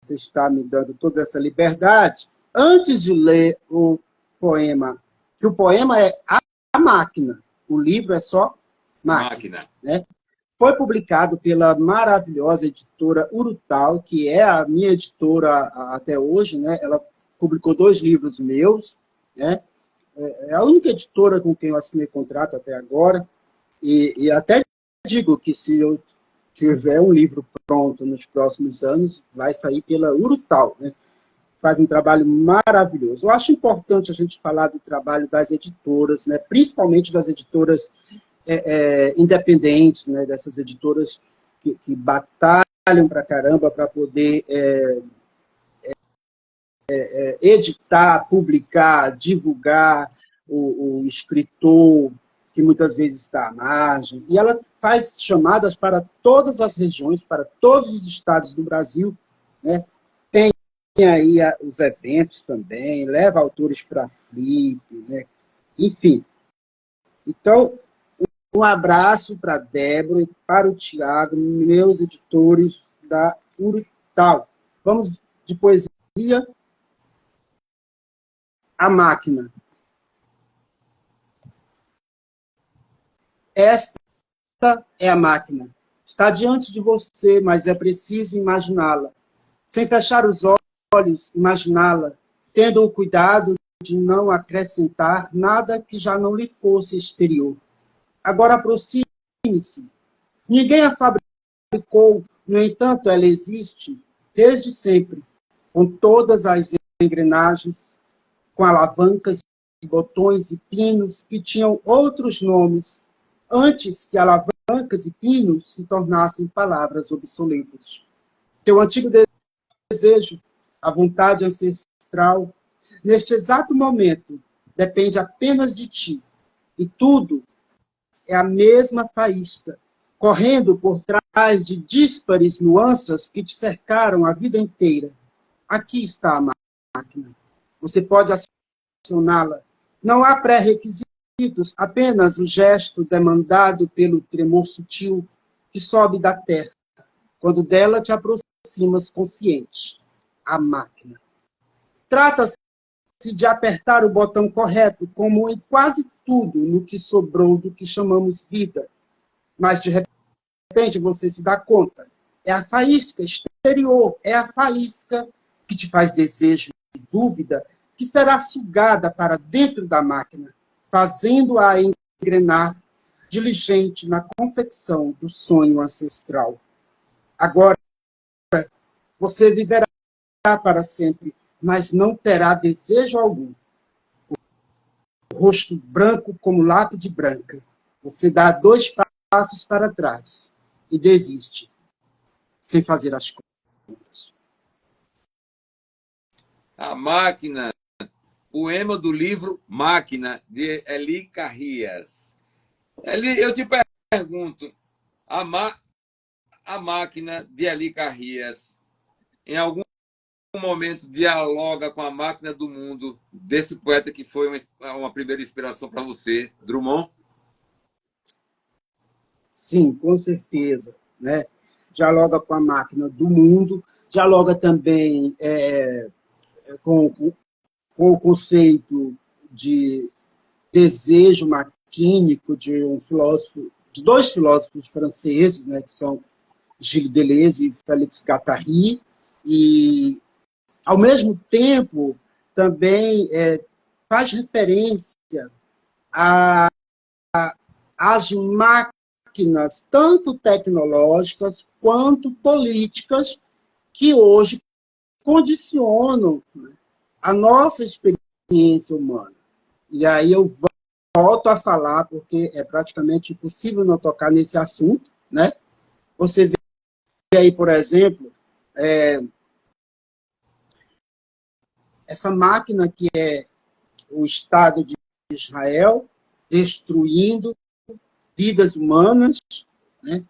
você está me dando toda essa liberdade, antes de ler o poema, que o poema é A Máquina, o livro é só Máquina. Né? Foi publicado pela maravilhosa editora Urutau, que é a minha editora até hoje, né? Ela publicou 2 livros meus, né? É a única editora com quem eu assinei contrato até agora, e até digo que se eu tiver um livro pronto nos próximos anos, vai sair pela Urutau, né? Faz um trabalho maravilhoso. Eu acho importante a gente falar do trabalho das editoras, né? Principalmente das editoras independentes, né? Dessas editoras que batalham pra caramba para poder editar, publicar, divulgar o escritor que muitas vezes está à margem. E ela faz chamadas para todas as regiões, para todos os estados do Brasil, né? Tem aí os eventos também, leva autores para a Flip, né? Enfim. Então, um abraço para a Débora e para o Tiago, meus editores da Urutau. Vamos de poesia. A Máquina. Esta é a máquina. Está diante de você, mas é preciso imaginá-la. Sem fechar os olhos, imaginá-la, tendo o cuidado de não acrescentar nada que já não lhe fosse exterior. Agora aproxime-se. Ninguém a fabricou, no entanto, ela existe desde sempre, com todas as engrenagens, com alavancas, botões e pinos que tinham outros nomes, antes que alavancas e pinos se tornassem palavras obsoletas. Teu antigo desejo, a vontade ancestral, neste exato momento, depende apenas de ti, e tudo é a mesma faísca, correndo por trás de díspares nuances que te cercaram a vida inteira. Aqui está a máquina. Você pode acioná-la. Não há pré-requisitos, apenas o gesto demandado pelo tremor sutil que sobe da terra, quando dela te aproximas consciente, a máquina. Trata-se de apertar o botão correto, como em quase tudo no que sobrou do que chamamos vida. Mas, de repente, você se dá conta. É a faísca exterior, é a faísca que te faz desejo e dúvida, que será sugada para dentro da máquina, fazendo-a engrenar diligente na confecção do sonho ancestral. Agora, você viverá para sempre, mas não terá desejo algum. O rosto branco como lápide branca. Você dá 2 passos para trás e desiste, sem fazer as contas. A Máquina, poema do livro Máquina, de Eli Carrias. Eli, eu te pergunto, a Máquina, de Eli Carrias, em algum momento dialoga com a máquina do mundo desse poeta que foi uma primeira inspiração para você, Drummond? Sim, com certeza, né? Dialoga com a máquina do mundo, dialoga também com o conceito de desejo maquínico de um filósofo, de 2 filósofos franceses, né, que são Gilles Deleuze e Félix Guattari, e ao mesmo tempo também faz referência às máquinas, tanto tecnológicas quanto políticas, que hoje condicionam a nossa experiência humana. E aí eu volto a falar, porque é praticamente impossível não tocar nesse assunto, né? Você vê aí, por exemplo, essa máquina que é o Estado de Israel, destruindo vidas humanas, né?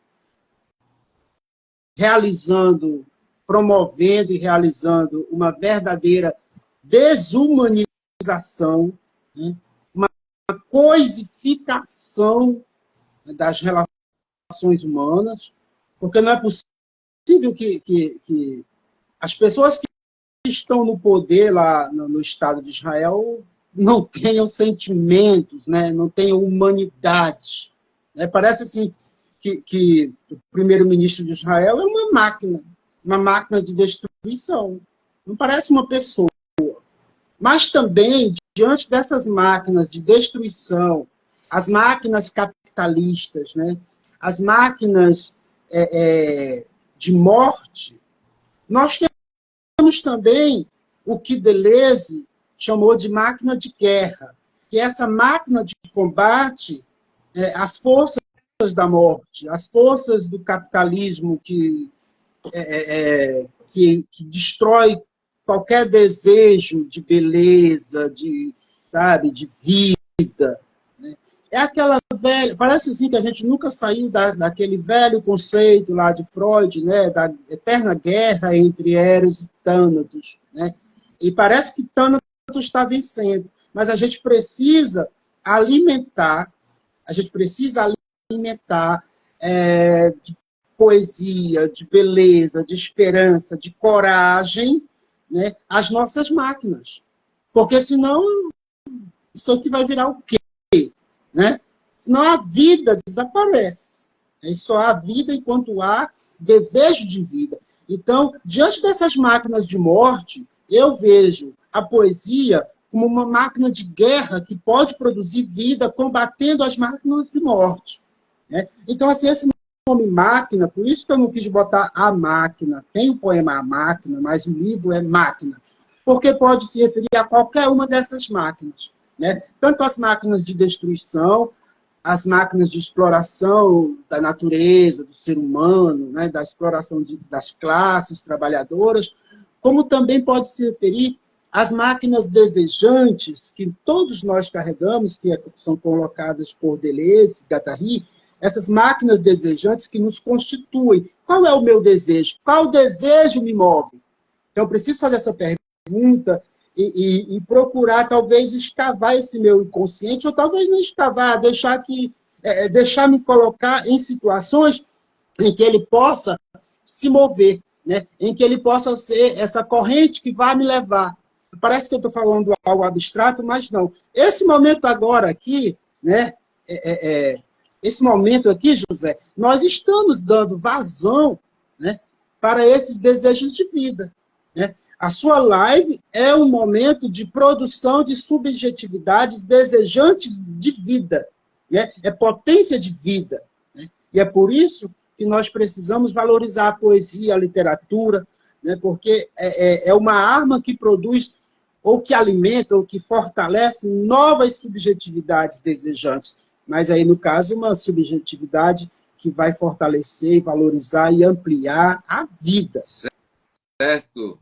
Promovendo e realizando uma verdadeira desumanização, né? Uma coisificação das relações humanas, porque não é possível que as pessoas que estão no poder lá no Estado de Israel não tenham sentimentos, né? Não tenham humanidade. Né? Parece assim que o primeiro-ministro de Israel é uma máquina de destruição. Não parece uma pessoa. Mas também, diante dessas máquinas de destruição, as máquinas capitalistas, né? As máquinas de morte, nós temos também o que Deleuze chamou de máquina de guerra, que é essa máquina de combate às forças da morte, às forças do capitalismo que destrói qualquer desejo de beleza, de vida. Né? É aquela velha... Parece assim que a gente nunca saiu daquele velho conceito lá de Freud, né? Da eterna guerra entre Eros e Thanatos. Né? E parece que Thanatos está vencendo. Mas a gente precisa alimentar de poesia, de beleza, de esperança, de coragem, né, as nossas máquinas. Porque senão isso aqui vai virar o quê? Né? Senão a vida desaparece. E só há vida enquanto há desejo de vida. Então, diante dessas máquinas de morte, eu vejo a poesia como uma máquina de guerra que pode produzir vida combatendo as máquinas de morte. Né? Então, assim, esse nome máquina, por isso que eu não quis botar a máquina. Tem o poema A Máquina, mas o livro é Máquina. Porque pode se referir a qualquer uma dessas máquinas. Né? Tanto as máquinas de destruição, as máquinas de exploração da natureza, do ser humano, né? Da exploração das classes trabalhadoras, como também pode se referir às máquinas desejantes que todos nós carregamos, que são colocadas por Deleuze, Guattari, essas máquinas desejantes que nos constituem. Qual é o meu desejo? Qual desejo me move? Então, eu preciso fazer essa pergunta e procurar, talvez, escavar esse meu inconsciente, ou talvez não escavar, deixar me colocar em situações em que ele possa se mover, né? Em que ele possa ser essa corrente que vai me levar. Parece que eu estou falando algo abstrato, mas não. Esse momento agora aqui, né? Esse momento aqui, José, nós estamos dando vazão, né, para esses desejos de vida, né? A sua live é um momento de produção de subjetividades desejantes de vida, né? É potência de vida, né? E é por isso que nós precisamos valorizar a poesia, a literatura, né? Porque é uma arma que produz, ou que alimenta, ou que fortalece novas subjetividades desejantes. Mas aí, no caso, uma subjetividade que vai fortalecer, valorizar e ampliar a vida. Certo.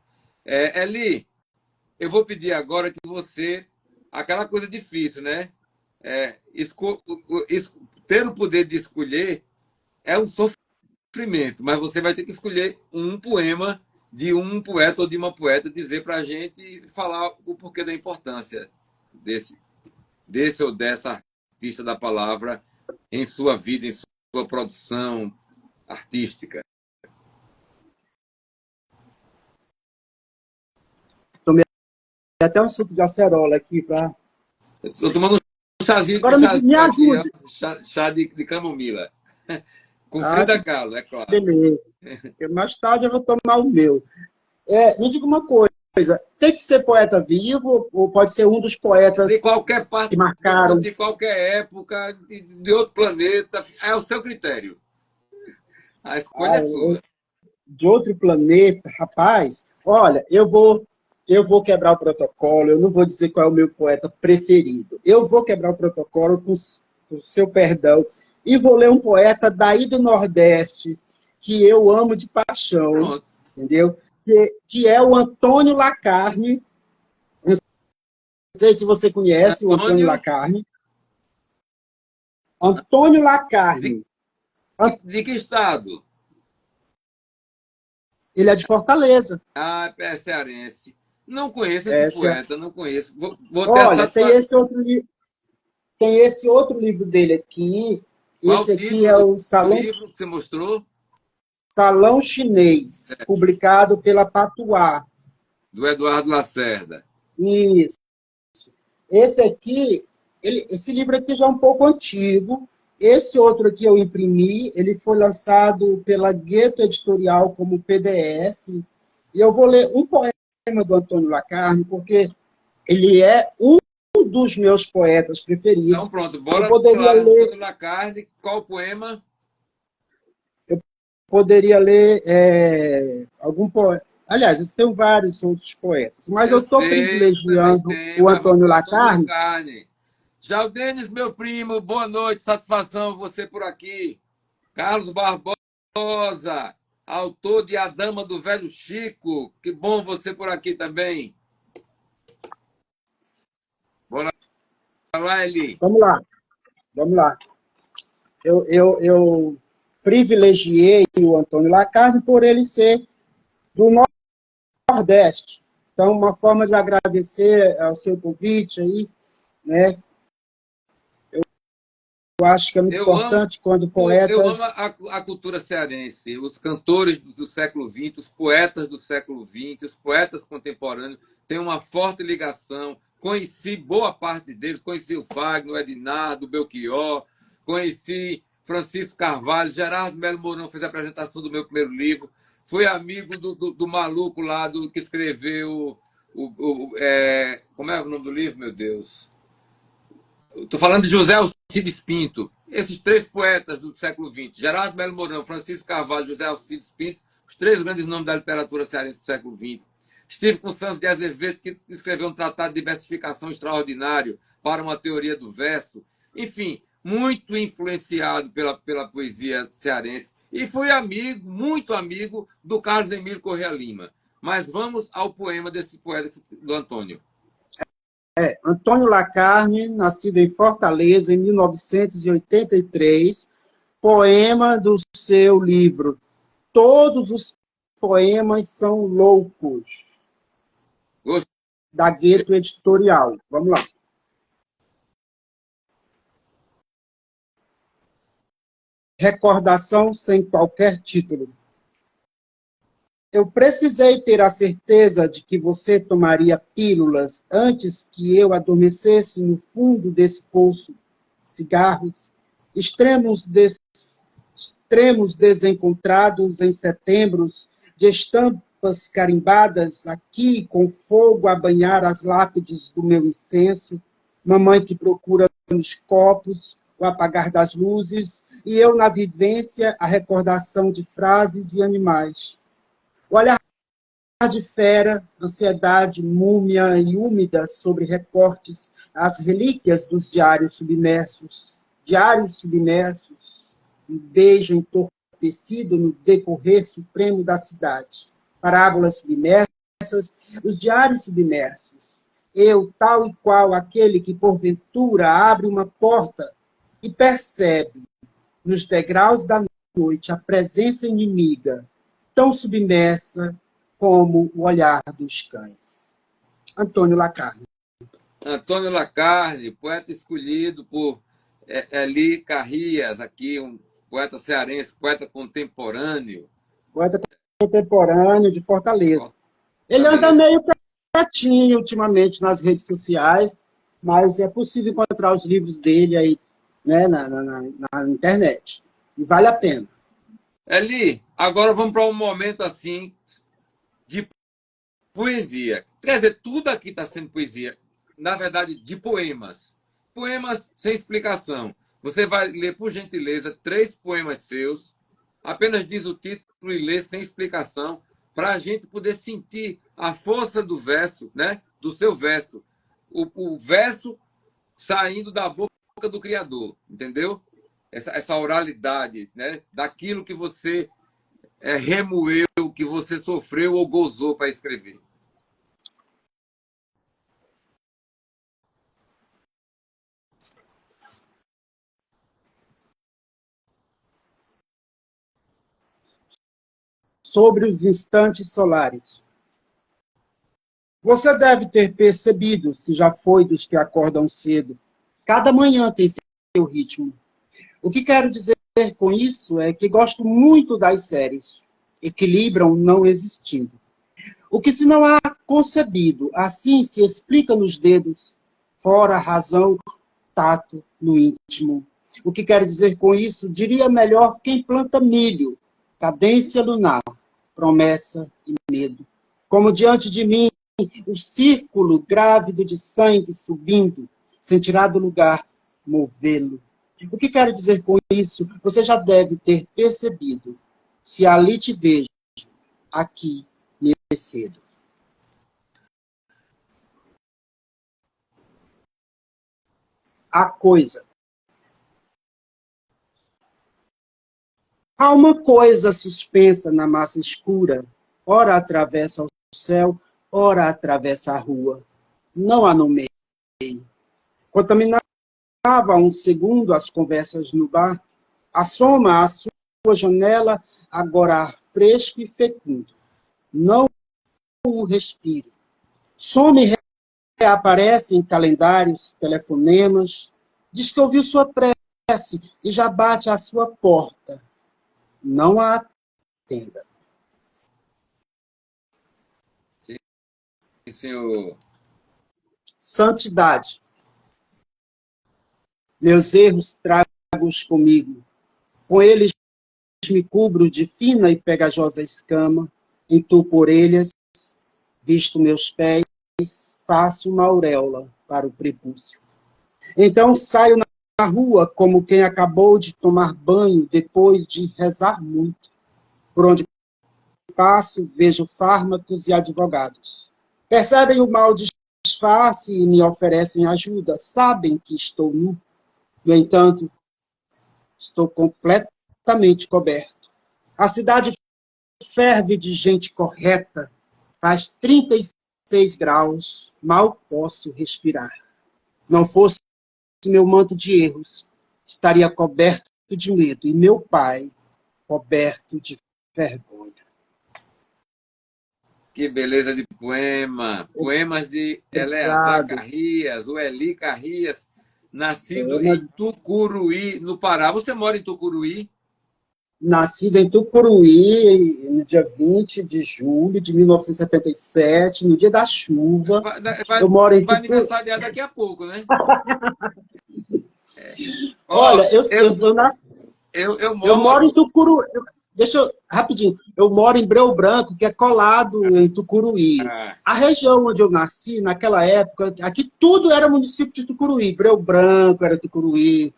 Eli, eu vou pedir agora que você... Aquela coisa difícil, né? Ter o poder de escolher é um sofrimento, mas você vai ter que escolher um poema de um poeta ou de uma poeta, dizer para a gente, falar o porquê da importância desse ou dessa artista da palavra em sua vida, em sua produção artística. Tomei até um suco de acerola aqui para... Estou tomando um chazinho, Agora me aqui, ajude. chá de camomila. Com Frida Kahlo, é claro. Beleza. Mais tarde eu vou tomar o meu. Me diga uma coisa, tem que ser poeta vivo ou pode ser um dos poetas de qualquer parte que marcaram? de qualquer época, de outro planeta, é o seu critério. A escolha é sua. De outro planeta, rapaz, olha, eu vou quebrar o protocolo, eu não vou dizer qual é o meu poeta preferido. Eu vou quebrar o protocolo com o seu perdão e vou ler um poeta daí do Nordeste que eu amo de paixão. Pronto. Entendeu? Que é o Antônio Lacarne. Não sei se você conhece o Antônio Lacarne. Antônio Lacarne. De que estado? Ele é de Fortaleza. Ah, é cearense. Não conheço esse poeta, não conheço. Vou ter olha, tem esse outro livro dele aqui. Qual esse aqui é o Salão... O livro que você mostrou? Salão Chinês, publicado pela Patuá. Do Eduardo Lacerda. Isso. Esse aqui, esse livro aqui já é um pouco antigo. Esse outro aqui eu imprimi, ele foi lançado pela Gueto Editorial como PDF. E eu vou ler um poema do Antônio Lacarne, porque ele é um dos meus poetas preferidos. Então, pronto, bora lá, ler... Antônio Lacarne, qual poema? Eu poderia ler algum poema. Aliás, eu tenho vários outros poetas, mas eu estou privilegiando o Antônio Lacarne. Jaldenes, meu primo, boa noite, satisfação você por aqui. Carlos Barbosa, autor de A Dama do Velho Chico, que bom você por aqui também. Bora lá, Eli. Vamos lá. Eu privilegiei o Antônio Lacarne por ele ser do Nordeste. Então, uma forma de agradecer ao seu convite aí, né? Eu acho que é muito importante quando o poeta... Eu amo a cultura cearense, os cantores do século XX, os poetas do século XX, os poetas contemporâneos têm uma forte ligação. Conheci boa parte deles, conheci o Fagner, o Ednardo, o Belchior, conheci Francisco Carvalho, Gerardo Melo Mourão fez a apresentação do meu primeiro livro, fui amigo do maluco lá que escreveu como é o nome do livro, meu Deus? Estou falando de José Alcides Pinto. Esses três poetas do século XX, Gerardo Melo Mourão, Francisco Carvalho, José Alcides Pinto, os três grandes nomes da literatura cearense do século XX. Estive com Santos de Azevedo, que escreveu um tratado de versificação extraordinário para uma teoria do verso. Enfim, muito influenciado pela poesia cearense. E fui muito amigo, do Carlos Emílio Corrêa Lima. Mas vamos ao poema desse poeta do Antônio. Antônio Lacarne, nascido em Fortaleza em 1983, poema do seu livro Todos os Poemas São Loucos. da Gueto Editorial. Vamos lá. Recordação sem qualquer título. Eu precisei ter a certeza de que você tomaria pílulas antes que eu adormecesse no fundo desse poço. Cigarros, extremos desencontrados em setembros, de estampas carimbadas aqui com fogo a banhar as lápides do meu incenso, mamãe que procura nos copos o apagar das luzes, e eu na vivência a recordação de frases e animais. O olhar de fera, ansiedade múmia e úmida sobre recortes, as relíquias dos diários submersos, um beijo entorpecido no decorrer supremo da cidade, parábolas submersas, os diários submersos, eu, tal e qual aquele que porventura abre uma porta e percebe, nos degraus da noite, a presença inimiga, tão submersa como o olhar dos cães. Antônio Lacarne. Antônio Lacarne, poeta escolhido por Eli Carrias, aqui, um poeta cearense, poeta contemporâneo. Poeta contemporâneo de Fortaleza. Ele anda meio quietinho ultimamente nas redes sociais, mas é possível encontrar os livros dele aí, né, na internet. E vale a pena. Eli, agora vamos para um momento assim de poesia. Quer dizer, tudo aqui está sendo poesia. Na verdade, de poemas. Poemas sem explicação. Você vai ler, por gentileza, 3 poemas seus, apenas diz o título e lê sem explicação, para a gente poder sentir a força do verso, né? Do seu verso. O verso saindo da boca do Criador, entendeu? Essa oralidade, né? Daquilo que você remoeu, que você sofreu ou gozou para escrever. Sobre os instantes solares. Você deve ter percebido, se já foi dos que acordam cedo, cada manhã tem seu ritmo. O que quero dizer com isso é que gosto muito das séries. Equilibram não existindo. O que se não há concebido, assim se explica nos dedos, fora a razão, tato, no íntimo. O que quero dizer com isso? Diria melhor quem planta milho, cadência lunar, promessa e medo. Como diante de mim, o círculo grávido de sangue subindo, sentirá do lugar movê-lo. O que quero dizer com isso? Você já deve ter percebido. Se ali te vejo, aqui me cedo. A coisa. Há uma coisa suspensa na massa escura, ora atravessa o céu, ora atravessa a rua. Não há no meio. Contaminava um segundo as conversas no bar, assoma à sua janela agora ar fresco e fecundo. Não o respire. Some e reaparece em calendários, telefonemas, diz que ouviu sua prece e já bate à sua porta. Não a atenda. Sim, senhor. Santidade. Meus erros trago-os comigo. Com eles me cubro de fina e pegajosa escama, entupo orelhas, visto meus pés, faço uma auréola para o prepúcio. Então saio na rua como quem acabou de tomar banho depois de rezar muito. Por onde passo, vejo fármacos e advogados. Percebem o mal disfarce e me oferecem ajuda. Sabem que estou nu. No entanto, estou completamente coberto. A cidade ferve de gente correta. Faz 36 graus. Mal posso respirar. Não fosse meu manto de erros, estaria coberto de medo. E meu pai, coberto de vergonha. Que beleza de poema. Poemas de Eleazar Obrigado. Carrias, o Eli Carrias, nascido Poema em Tucuruí, no Pará. Você mora em Tucuruí? nascido em Tucuruí, no dia 20 de julho de 1977, no dia da chuva. Vai, Eu vai, moro em vai Tucuruí. aniversariar daqui a pouco, né? Ó, Olha, eu nasci. eu Eu moro moro. em Tucuruí. Deixa eu, rapidinho. Eu moro em Breu Branco, que é colado em Tucuruí. Ah, A região onde eu nasci, naquela época, aqui tudo era município de Tucuruí. Breu Branco era Tucuruí.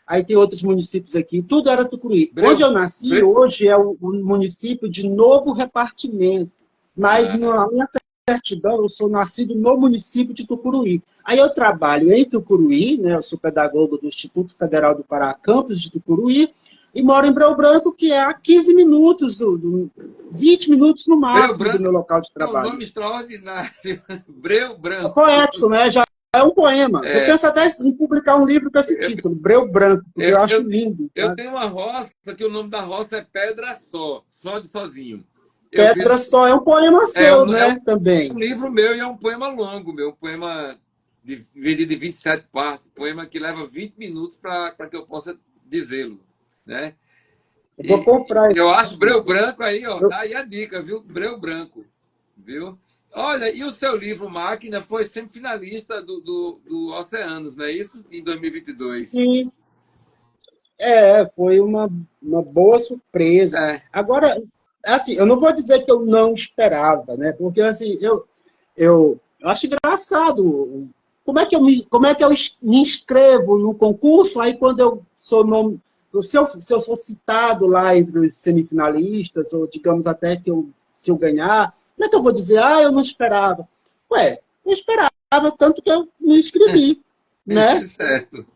Aí tem outros municípios aqui, tudo era Tucuruí. Onde Breu, eu nasci, Breu, hoje é o município de Novo Repartimento. Mas ah, na minha certidão, eu sou nascido no município de Tucuruí. Aí eu trabalho em Tucuruí, né, eu sou pedagogo do Instituto Federal do Pará, campus de Tucuruí, e moro em Breu Branco, que é a 15 minutos, 20 minutos no Breu máximo do Branco meu local de é um trabalho. nome extraordinário. Breu É Branco. poético, né? Já é um poema. Eu É, penso até em publicar um livro com esse eu, título, Breu Branco, porque eu eu, acho eu, lindo, eu sabe? tenho uma roça que o nome da roça é Pedra Só, só de sozinho. Eu fiz Pedra Só é um poema é seu, um, é né? um Também. livro meu e é um poema longo, meu, um poema dividido em 27 partes, poema que leva 20 minutos para que eu possa dizê-lo, né? Eu vou E comprar eu acho esse. Breu Branco aí, ó, Eu- tá aí a dica, viu? Breu Branco, viu? Olha, e o seu livro Máquina foi sempre finalista do Oceanos, não é isso? Em 2022. sim, foi uma boa surpresa. É, Agora, assim, eu não vou dizer que eu não esperava, né? Porque assim, eu acho engraçado. Como é que eu me inscrevo no concurso? Aí quando eu sou nome, se eu sou citado lá entre os semifinalistas, ou digamos até que se eu ganhar, como é que eu vou dizer, eu não esperava? Ué, eu esperava, tanto que eu me inscrevi, né? certo.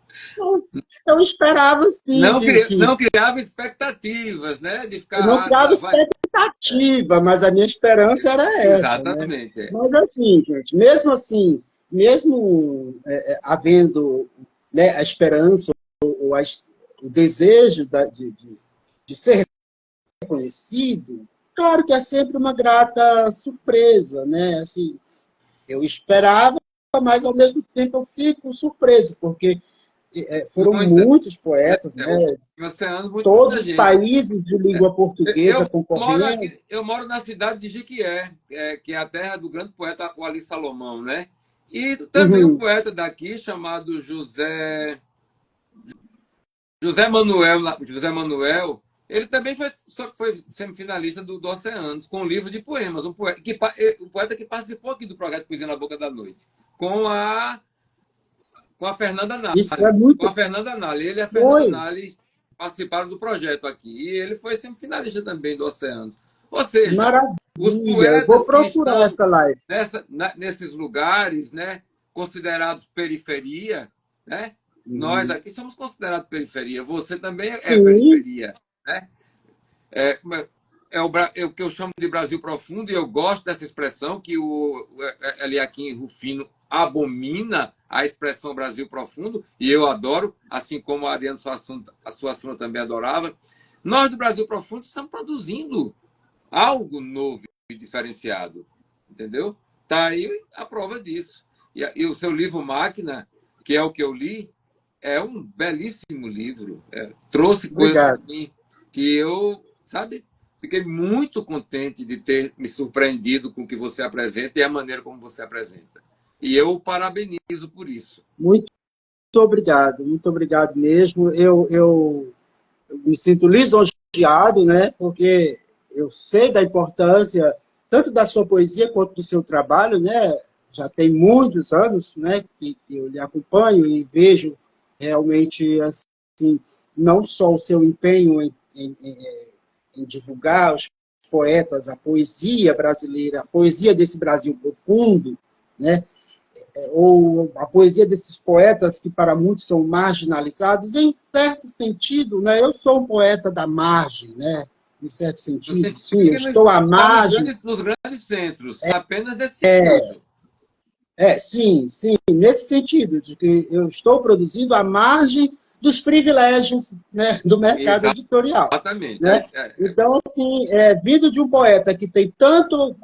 Eu esperava, sim, Não criava expectativas, né? De eu ficar, não criava vai. expectativa, mas a minha esperança era essa, né? Exatamente. É. Mas assim, gente, mesmo assim, mesmo havendo, né, a esperança ou o desejo de ser reconhecido, claro que é sempre uma grata surpresa, né? Assim, eu esperava, mas ao mesmo tempo eu fico surpreso, porque foram Muita, muitos poetas, né? o Oceanos, muita Todos os gente. países de língua portuguesa concorrendo. Eu moro na cidade de Jiquié, que é a terra do grande poeta Wally Salomão, né? E também um Uhum. poeta daqui chamado José Manuel, ele também foi semifinalista do Oceanos, com um livro de poemas, um poeta que participou aqui do projeto Poesia na Boca da Noite, com a, com a Fernanda Isso é Nali. Com a muito. Fernanda Nali. Ele e a Fernanda Foi. Nali participaram do projeto aqui. E ele foi semifinalista também do Oceanos. Ou seja, os Maravilha. Eu vou poetas que procurar estão essa live. nesses lugares, né, considerados periferia, né? Nós Uhum. aqui somos considerados periferia. Você também é Sim, periferia, né? É, é o que eu chamo de Brasil profundo, e eu gosto dessa expressão que o Eliakim Rufino abomina a expressão Brasil profundo, e eu adoro, assim como a Ariane Suassuna também adorava. Nós do Brasil profundo estamos produzindo algo novo e diferenciado, entendeu? Tá aí a prova disso. E o seu livro Máquina, que é o que eu li, é um belíssimo livro. Trouxe coisas para obrigado. mim que eu, sabe, fiquei muito contente de ter me surpreendido com o que você apresenta e a maneira como você apresenta. E eu o parabenizo por isso. Muito obrigado mesmo. Eu me sinto lisonjeado, né? Porque eu sei da importância tanto da sua poesia quanto do seu trabalho, né? Já tem muitos anos, né, que eu lhe acompanho e vejo realmente assim, não só o seu empenho em divulgar os poetas, a poesia brasileira, a poesia desse Brasil profundo, né? Ou a poesia desses poetas que para muitos são marginalizados, em certo sentido, né? Eu sou um poeta da margem, né? Em certo No sentido, sentido sim, eu que não estou à está margem. nos grandes centros, apenas nesse sentido. Sim, nesse sentido, de que eu estou produzindo à margem dos privilégios, né, do mercado editorial. Exatamente. Né? Então, assim, vindo de um poeta que tem tanto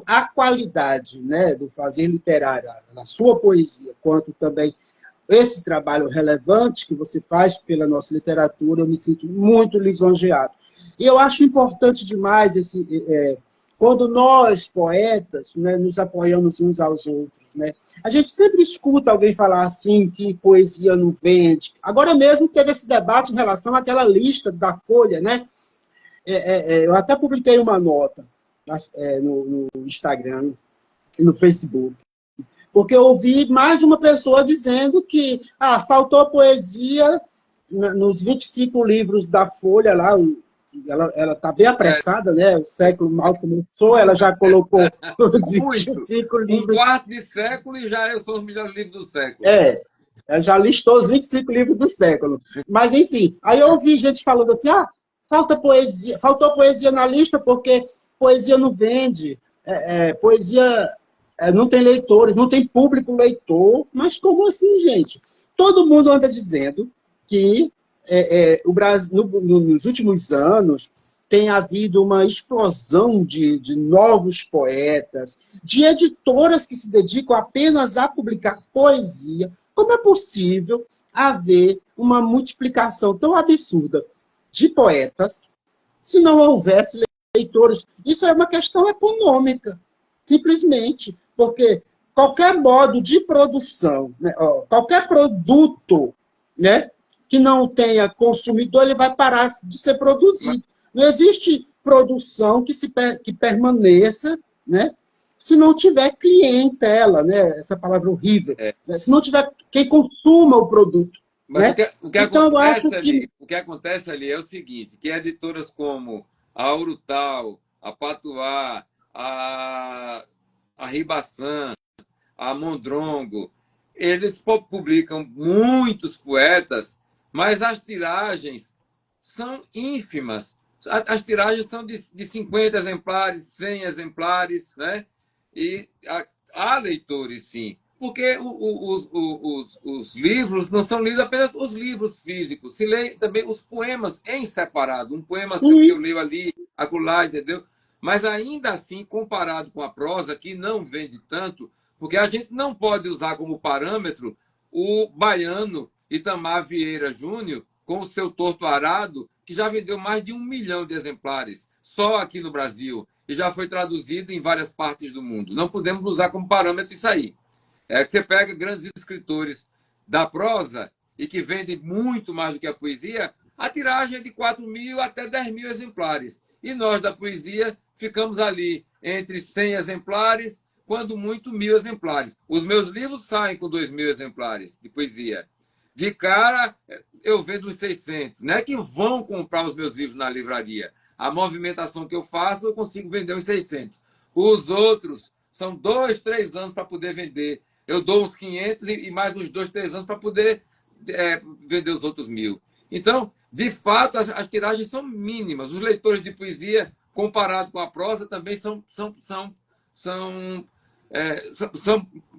a qualidade, né, do fazer literário na sua poesia, quanto também esse trabalho relevante que você faz pela nossa literatura, eu me sinto muito lisonjeado. E eu acho importante demais quando nós, poetas, né, nos apoiamos uns aos outros. Né? A gente sempre escuta alguém falar assim, que poesia não vende. Agora mesmo teve esse debate em relação àquela lista da Folha. Né? Eu até publiquei uma nota no Instagram e no Facebook. Porque eu ouvi mais de uma pessoa dizendo que faltou poesia nos 25 livros da Folha lá. Ela está bem apressada, né? O século mal começou, ela já colocou os 25 livros. Um quarto de século e já são os melhores livros do século. Ela já listou os 25 livros do século. Mas, enfim, aí eu ouvi gente falando assim, faltou poesia na lista porque poesia não vende, poesia não tem leitores, não tem público leitor. Mas como assim, gente? Todo mundo anda dizendo que o Brasil, nos últimos anos, tem havido uma explosão de novos poetas, de editoras que se dedicam apenas a publicar poesia. Como é possível haver uma multiplicação tão absurda de poetas se não houvesse leitores? Isso é uma questão econômica, simplesmente, porque qualquer modo de produção, né, qualquer produto, né, que não tenha consumidor, ele vai parar de ser produzido. Não existe produção que permaneça, né, se não tiver clientela, né, essa palavra horrível, né, se não tiver quem consuma o produto. Mas né? o que acontece ali é o seguinte, que editoras como a Urutau, a Patuá, a Ribaçã, a Mondrongo, eles publicam muitos poetas, mas as tiragens são ínfimas. As tiragens são de 50 exemplares, 100 exemplares, né? E há leitores, sim. Porque os livros não são lidos apenas os livros físicos, se lê também os poemas em separado. Um poema seu que eu leio ali, acolá, entendeu? Mas ainda assim, comparado com a prosa, que não vende tanto, porque a gente não pode usar como parâmetro o baiano Itamar Vieira Júnior, com o seu Torto Arado, que já vendeu mais de 1 milhão de exemplares, só aqui no Brasil, e já foi traduzido em várias partes do mundo. Não podemos usar como parâmetro isso aí. É que você pega grandes escritores da prosa e que vendem muito mais do que a poesia, a tiragem é de 4.000 até 10.000 exemplares. E nós, da poesia, ficamos ali entre 100 exemplares, quando muito 1.000 exemplares. Os meus livros saem com 2.000 exemplares de poesia. De cara, eu vendo uns 600. Não é que vão comprar os meus livros na livraria. A movimentação que eu faço, eu consigo vender uns 600. Os outros são 2, 3 anos para poder vender. Eu dou uns 500 e mais uns 2, 3 anos para poder vender os outros 1.000. Então, de fato, as tiragens são mínimas. Os leitores de poesia, comparado com a prosa, também são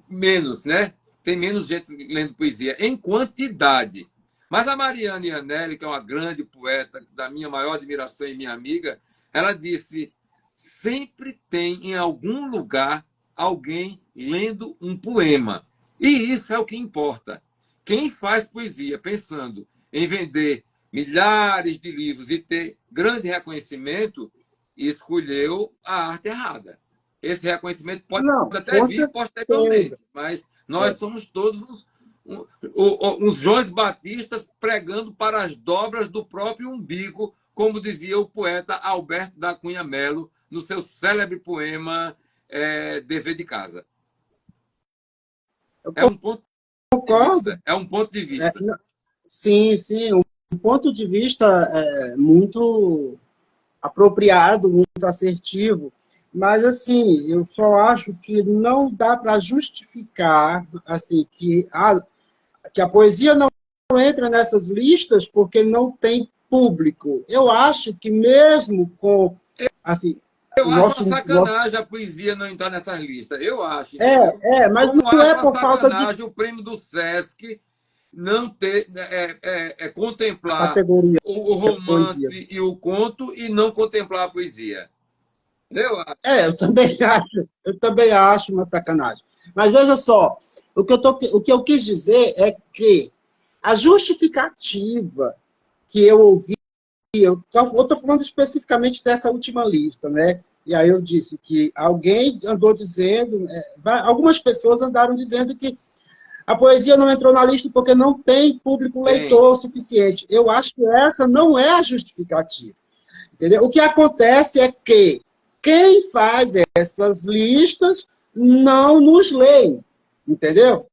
menos, né? Tem menos gente lendo poesia, em quantidade. Mas a Mariana Iannelli, que é uma grande poeta, da minha maior admiração e minha amiga, ela disse, sempre tem em algum lugar alguém lendo um poema. E isso é o que importa. Quem faz poesia pensando em vender milhares de livros e ter grande reconhecimento, escolheu a arte errada. Esse reconhecimento pode até vir posteriormente, mas nós somos todos uns Joões Batistas pregando para as dobras do próprio umbigo, como dizia o poeta Alberto da Cunha Melo no seu célebre poema Dever de Casa. É um ponto de vista. É um ponto de vista. Sim, um ponto de vista muito apropriado, muito assertivo. Mas, assim, eu só acho que não dá para justificar assim, que a poesia não entra nessas listas porque não tem público. Eu acho que mesmo com... Assim, eu acho uma sacanagem a poesia não entrar nessas listas. Eu acho. Mas como não é por falta de... sacanagem o prêmio do Sesc não ter, contemplar Categoria o poesia. romance e o conto e não contemplar a poesia. Eu acho. Eu também acho uma sacanagem. Mas veja só, o que eu quis dizer é que a justificativa que eu ouvi, eu estou falando especificamente dessa última lista, né? E aí eu disse que alguém andou dizendo, algumas pessoas andaram dizendo que a poesia não entrou na lista porque não tem público Tem. leitor suficiente. Eu acho que essa não é a justificativa. Entendeu? O que acontece é que quem faz essas listas não nos lê, entendeu?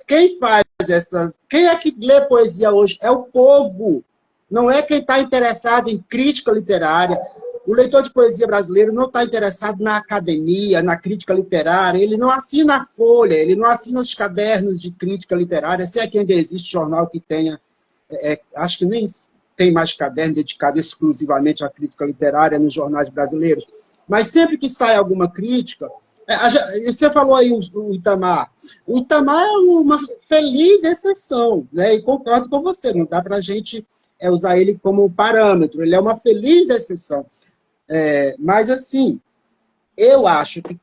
Quem é que lê poesia hoje? É o povo, não é quem está interessado em crítica literária. O leitor de poesia brasileiro não está interessado na academia, na crítica literária, ele não assina a Folha, ele não assina os cadernos de crítica literária, se é que ainda existe jornal que tenha, acho que nem tem mais caderno dedicado exclusivamente à crítica literária nos jornais brasileiros, mas sempre que sai alguma crítica, você falou aí o Itamar. O Itamar é uma feliz exceção, né? E concordo com você, não dá para a gente usar ele como parâmetro, ele é uma feliz exceção. Mas, assim, eu acho que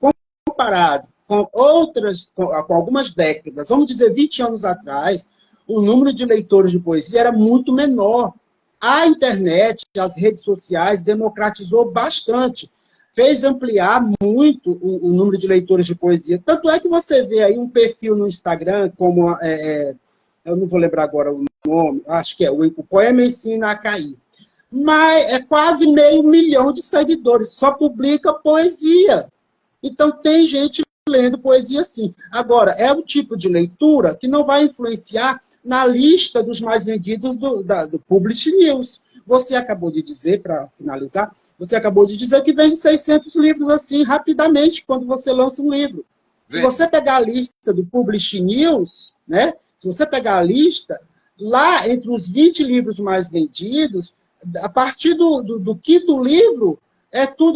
comparado com com algumas décadas, vamos dizer 20 anos atrás, o número de leitores de poesia era muito menor. A internet, as redes sociais, democratizou bastante, fez ampliar muito o número de leitores de poesia. Tanto é que você vê aí um perfil no Instagram, como, eu não vou lembrar agora o nome, acho que é o Poema Ensina a Cair. Mas é quase 500.000 de seguidores, só publica poesia. Então, tem gente lendo poesia sim. Agora, é o tipo de leitura que não vai influenciar na lista dos mais vendidos do Publish News. Você acabou de dizer, para finalizar, você acabou de dizer que vende 600 livros assim, rapidamente, quando você lança um livro. Se você pegar a lista do Publish News, né? Se você pegar a lista, lá entre os 20 livros mais vendidos, a partir do quinto livro,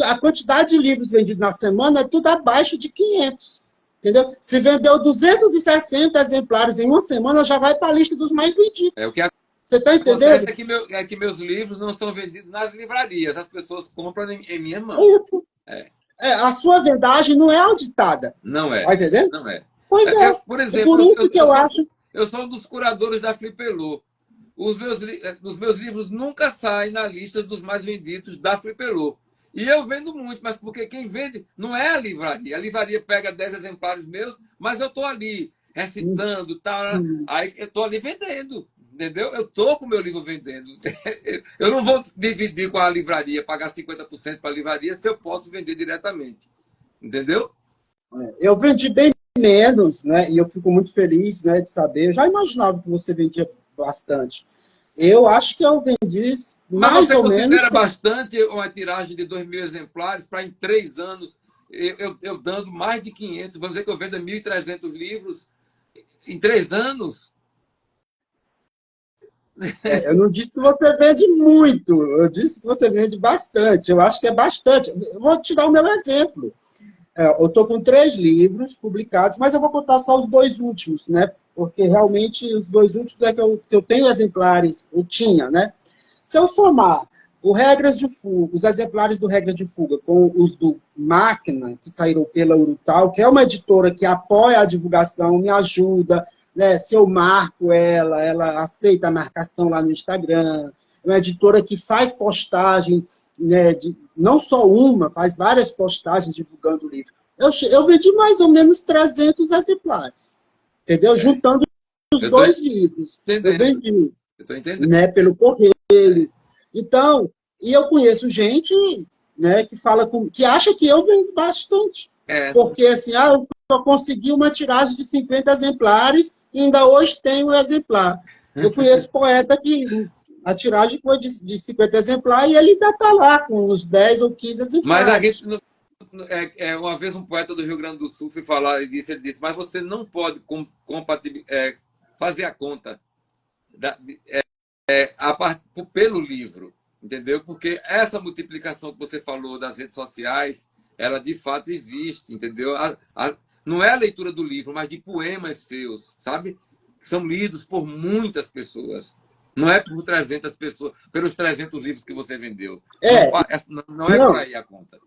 a quantidade de livros vendidos na semana é tudo abaixo de 500. Entendeu? Se vendeu 260 exemplares em uma semana, já vai para a lista dos mais vendidos. O que você está entendendo? Acontece que meus livros não são vendidos nas livrarias, as pessoas compram em minha mão. Isso. A sua vendagem não é auditada. Não é. Está entendendo? Não é. Pois é. Por exemplo, por isso que eu acho... Eu sou um dos curadores da Flipelô. Os meus livros nunca saem na lista dos mais vendidos da Flipelô. E eu vendo muito, mas porque quem vende não é a livraria. A livraria pega 10 exemplares meus, mas eu estou ali recitando, tal. Aí eu estou ali vendendo, entendeu? Eu estou com o meu livro vendendo. Eu não vou dividir com a livraria, pagar 50% para a livraria, se eu posso vender diretamente. Entendeu? Eu vendi bem menos, né? E eu fico muito feliz, né, de saber. Eu já imaginava que você vendia bastante. Eu acho que eu vendi mais ou menos... Mas você considera bastante uma tiragem de 2.000 exemplares para em 3 anos, eu dando mais de 500, vamos dizer que eu vendo 1.300 livros em 3 anos? Eu não disse que você vende muito, eu disse que você vende bastante. Eu acho que é bastante. Eu vou te dar o meu exemplo. Eu estou com 3 livros publicados, mas eu vou contar só os 2 últimos, né? Porque realmente os 2 últimos é que eu tenho exemplares, eu tinha, né? Se eu somar os exemplares do Regras de Fuga com os do Máquina, que saíram pela Urutau, que é uma editora que apoia a divulgação, me ajuda, né? Se eu marco ela aceita a marcação lá no Instagram, é uma editora que faz postagem, né, não só uma, faz várias postagens divulgando o livro. Eu vendi mais ou menos 300 exemplares, entendeu? Juntando os 2 livros. Entendendo. Eu vendi, estou entendendo. né, pelo correio. Então, e eu conheço gente, né, que acha que eu vendo bastante. Porque assim, eu só consegui uma tiragem de 50 exemplares e ainda hoje tenho um exemplar. Eu conheço poeta que a tiragem foi de 50 exemplares e ele ainda está lá com uns 10 ou 15 exemplares. Mas a gente, uma vez um poeta do Rio Grande do Sul foi falar, ele disse, mas você não pode fazer a conta pelo livro, entendeu? Porque essa multiplicação que você falou das redes sociais, ela de fato existe, entendeu? Não é a leitura do livro, mas de poemas seus, sabe? são lidos por muitas pessoas. Não é por 300 pessoas, pelos 300 livros que você vendeu. É, Não é por não, aí a conta.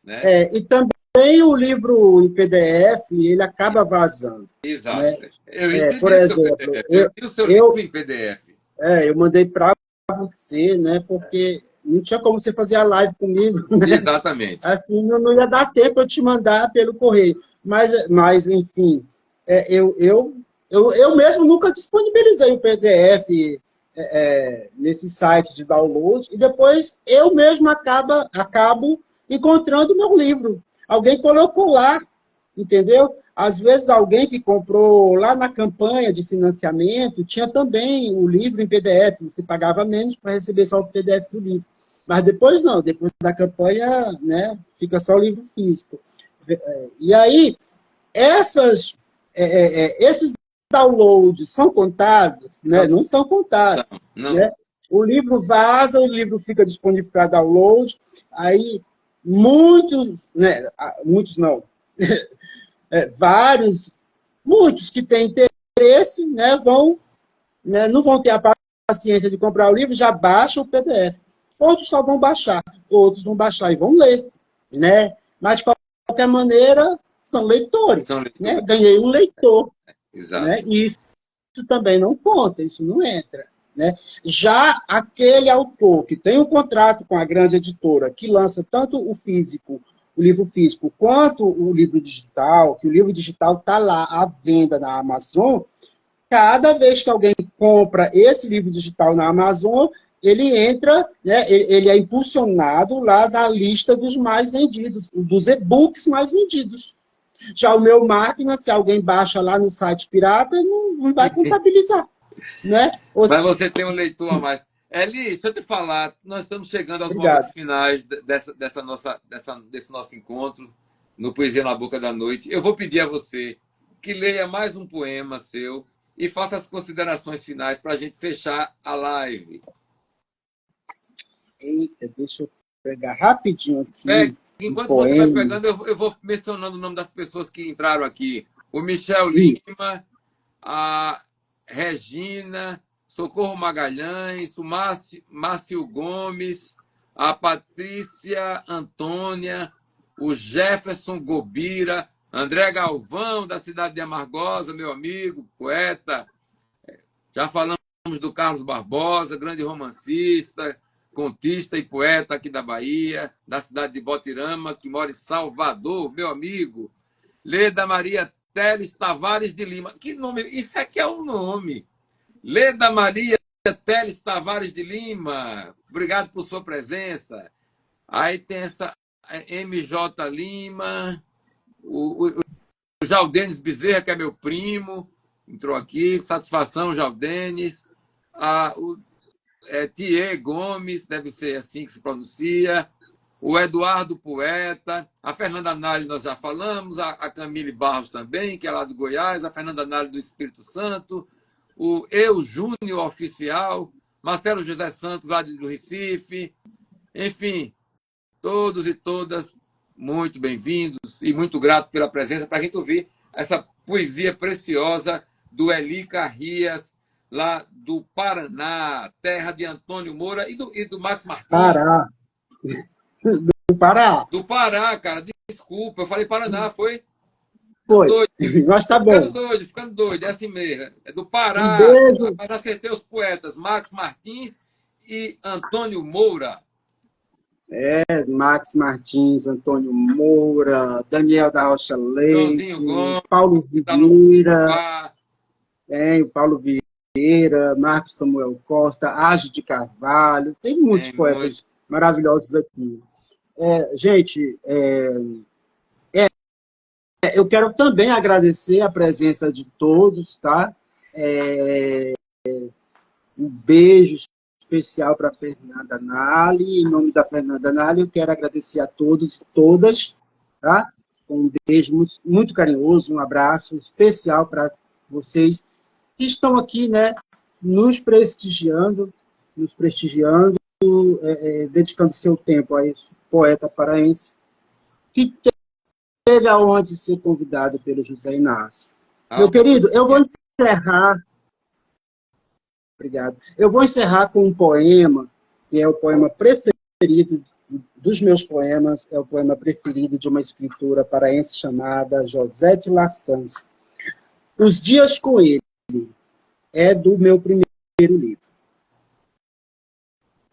Né? e também o livro em PDF, ele acaba vazando, Exato. né? Eu Por escrevi no seu exemplo, PDF. Eu li o seu livro eu, em PDF. eu mandei para você, né? Porque não tinha como você fazer a live comigo, né? Exatamente. Assim, não ia dar tempo eu te mandar pelo correio. Mas enfim, eu mesmo nunca disponibilizei o PDF nesse site de download, e depois eu mesmo acabo encontrando o meu livro. Alguém colocou lá, entendeu? Às vezes alguém que comprou lá na campanha de financiamento tinha também o livro em PDF, você pagava menos para receber só o PDF do livro. Mas depois não, depois da campanha, né, fica só o livro físico. E aí, esses downloads são contados? Né? Não Não são são. contados. Não são. Né? O livro vaza, o livro fica disponível para download, aí muitos, né, muitos não, vários, muitos que têm interesse, né, não vão ter a paciência de comprar o livro, já baixam o PDF. Outros só vão baixar, outros vão baixar e vão ler, né? Mas, de qualquer maneira, são leitores, São né? leitores. Ganhei um leitor, Exato. né? E isso também não conta, isso não entra, né? Já aquele autor que tem um contrato com a grande editora, que lança tanto o livro físico, quanto o livro digital, que o livro digital está lá à venda na Amazon, cada vez que alguém compra esse livro digital na Amazon, ele entra, né, ele é impulsionado lá na lista dos mais vendidos, dos e-books mais vendidos. Já o meu máquina, se alguém baixa lá no site pirata, não vai contabilizar. Né? Mas você tem um leitor a mais. Eli, deixa eu te falar, nós estamos chegando aos Obrigado. momentos finais desse nosso encontro no Poesia na Boca da Noite. Eu vou pedir a você que leia mais um poema seu e faça as considerações finais para a gente fechar a live. Eita, deixa eu pegar rapidinho aqui. Enquanto você vai pegando, eu vou mencionando o nome das pessoas que entraram aqui. O Michel Lima, a Regina, Socorro Magalhães, o Márcio Gomes, a Patrícia Antônia, o Jefferson Gobira, André Galvão, da cidade de Amargosa, meu amigo, poeta. Já falamos do Carlos Barbosa, grande romancista, contista e poeta aqui da Bahia, da cidade de Botirama, que mora em Salvador, meu amigo. Leda Maria Teles Tavares de Lima. Que nome? Isso aqui é um nome. Leda Maria Teles Tavares de Lima. Obrigado por sua presença. Aí tem essa MJ Lima, o Jaldenes Bezerra, que é meu primo, entrou aqui. Satisfação, Jaldenes. O Thier Gomes, deve ser assim que se pronuncia. O Eduardo Poeta, a Fernanda Nalli nós já falamos, a Camille Barros também, que é lá do Goiás, a Fernanda Nalli do Espírito Santo, o Eu Júnior Oficial, Marcelo José Santos, lá do Recife, enfim, todos e todas muito bem-vindos e muito grato pela presença, para a gente ouvir essa poesia preciosa do Eli Carrias, lá do Paraná, terra de Antônio Moura e do Max Martins. Pará. Do Pará. Do Pará, cara, desculpa, eu falei Paraná, foi? Foi, Doido. mas tá bom. Ficando doido, é assim mesmo. É do Pará, Um beijo. mas acertei os poetas, Max Martins e Antônio Moura. Max Martins, Antônio Moura, Daniel da Rocha Leite, Gomes, Paulo tá no Vieira, o Paulo Vieira, Marcos Samuel Costa, Ágio de Carvalho, tem muitos poetas maravilhosos aqui. Gente, eu quero também agradecer a presença de todos, tá? Um beijo especial para a Fernanda Nalli. Em nome da Fernanda Nalli, eu quero agradecer a todos e todas, tá? Um beijo muito, muito carinhoso, um abraço especial para vocês que estão aqui, né, nos prestigiando, dedicando seu tempo a esse poeta paraense que teve a honra de ser convidado pelo José Inácio. Meu querido, eu vou encerrar Obrigado. Eu vou encerrar com um poema, que é o poema preferido dos meus poemas, é o poema preferido de uma escritora paraense chamada Josete Lassans. Os Dias com Ele, é do meu primeiro livro.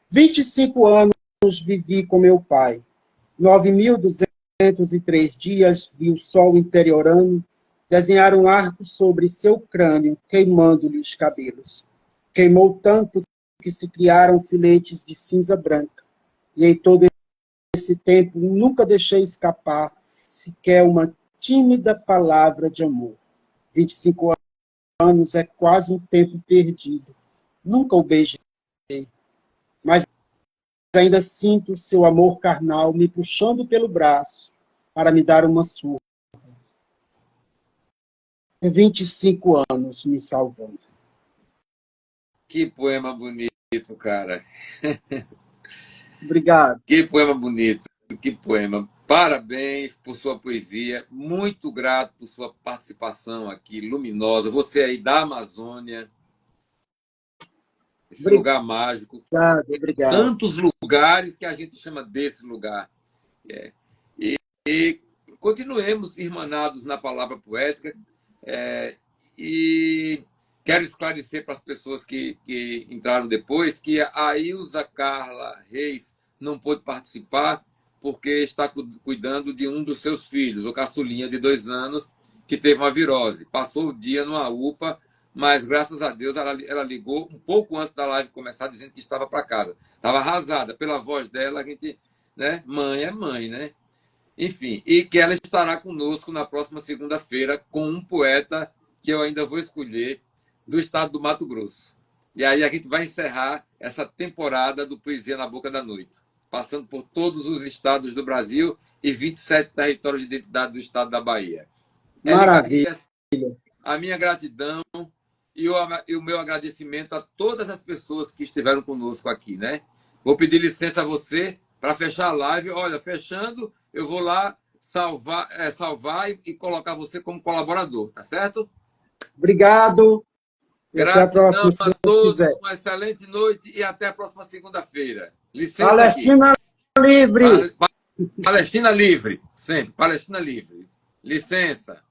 25 anos vivi com meu pai. 9.203 dias vi o sol interiorano desenhar um arco sobre seu crânio, queimando-lhe os cabelos. Queimou tanto que se criaram filetes de cinza branca. E em todo esse tempo nunca deixei escapar sequer uma tímida palavra de amor. 25 anos é quase um tempo perdido. Nunca o beijei, mas ainda sinto seu amor carnal me puxando pelo braço para me dar uma surra. 25 anos me salvando. Que poema bonito, cara. Obrigado. Que poema bonito, que poema. Parabéns por sua poesia. Muito grato por sua participação aqui, luminosa. Você aí da Amazônia, esse lugar mágico. Obrigado. Tantos lugares que a gente chama desse lugar. E continuemos irmanados na palavra poética. E quero esclarecer para as pessoas que entraram depois que a Ilza Carla Reis não pôde participar porque está cuidando de um dos seus filhos, o caçulinha de 2 anos, que teve uma virose. Passou o dia numa UPA, mas graças a Deus ela ligou um pouco antes da live começar, dizendo que estava para casa. Estava arrasada pela voz dela, a gente, né? Mãe é mãe, né? Enfim, e que ela estará conosco na próxima segunda-feira com um poeta que eu ainda vou escolher do estado do Mato Grosso. E aí a gente vai encerrar essa temporada do Poesia na Boca da Noite, passando por todos os estados do Brasil e 27 territórios de identidade do estado da Bahia. Maravilha. A minha gratidão e o meu agradecimento a todas as pessoas que estiveram conosco aqui, né? Vou pedir licença a você para fechar a live. Olha, fechando, eu vou lá salvar e colocar você como colaborador, tá certo? Obrigado. Gratidão a todos, uma excelente noite e até a próxima segunda-feira. Licença. Palestina aqui. Livre! Palestina livre, sempre. Palestina livre. Licença.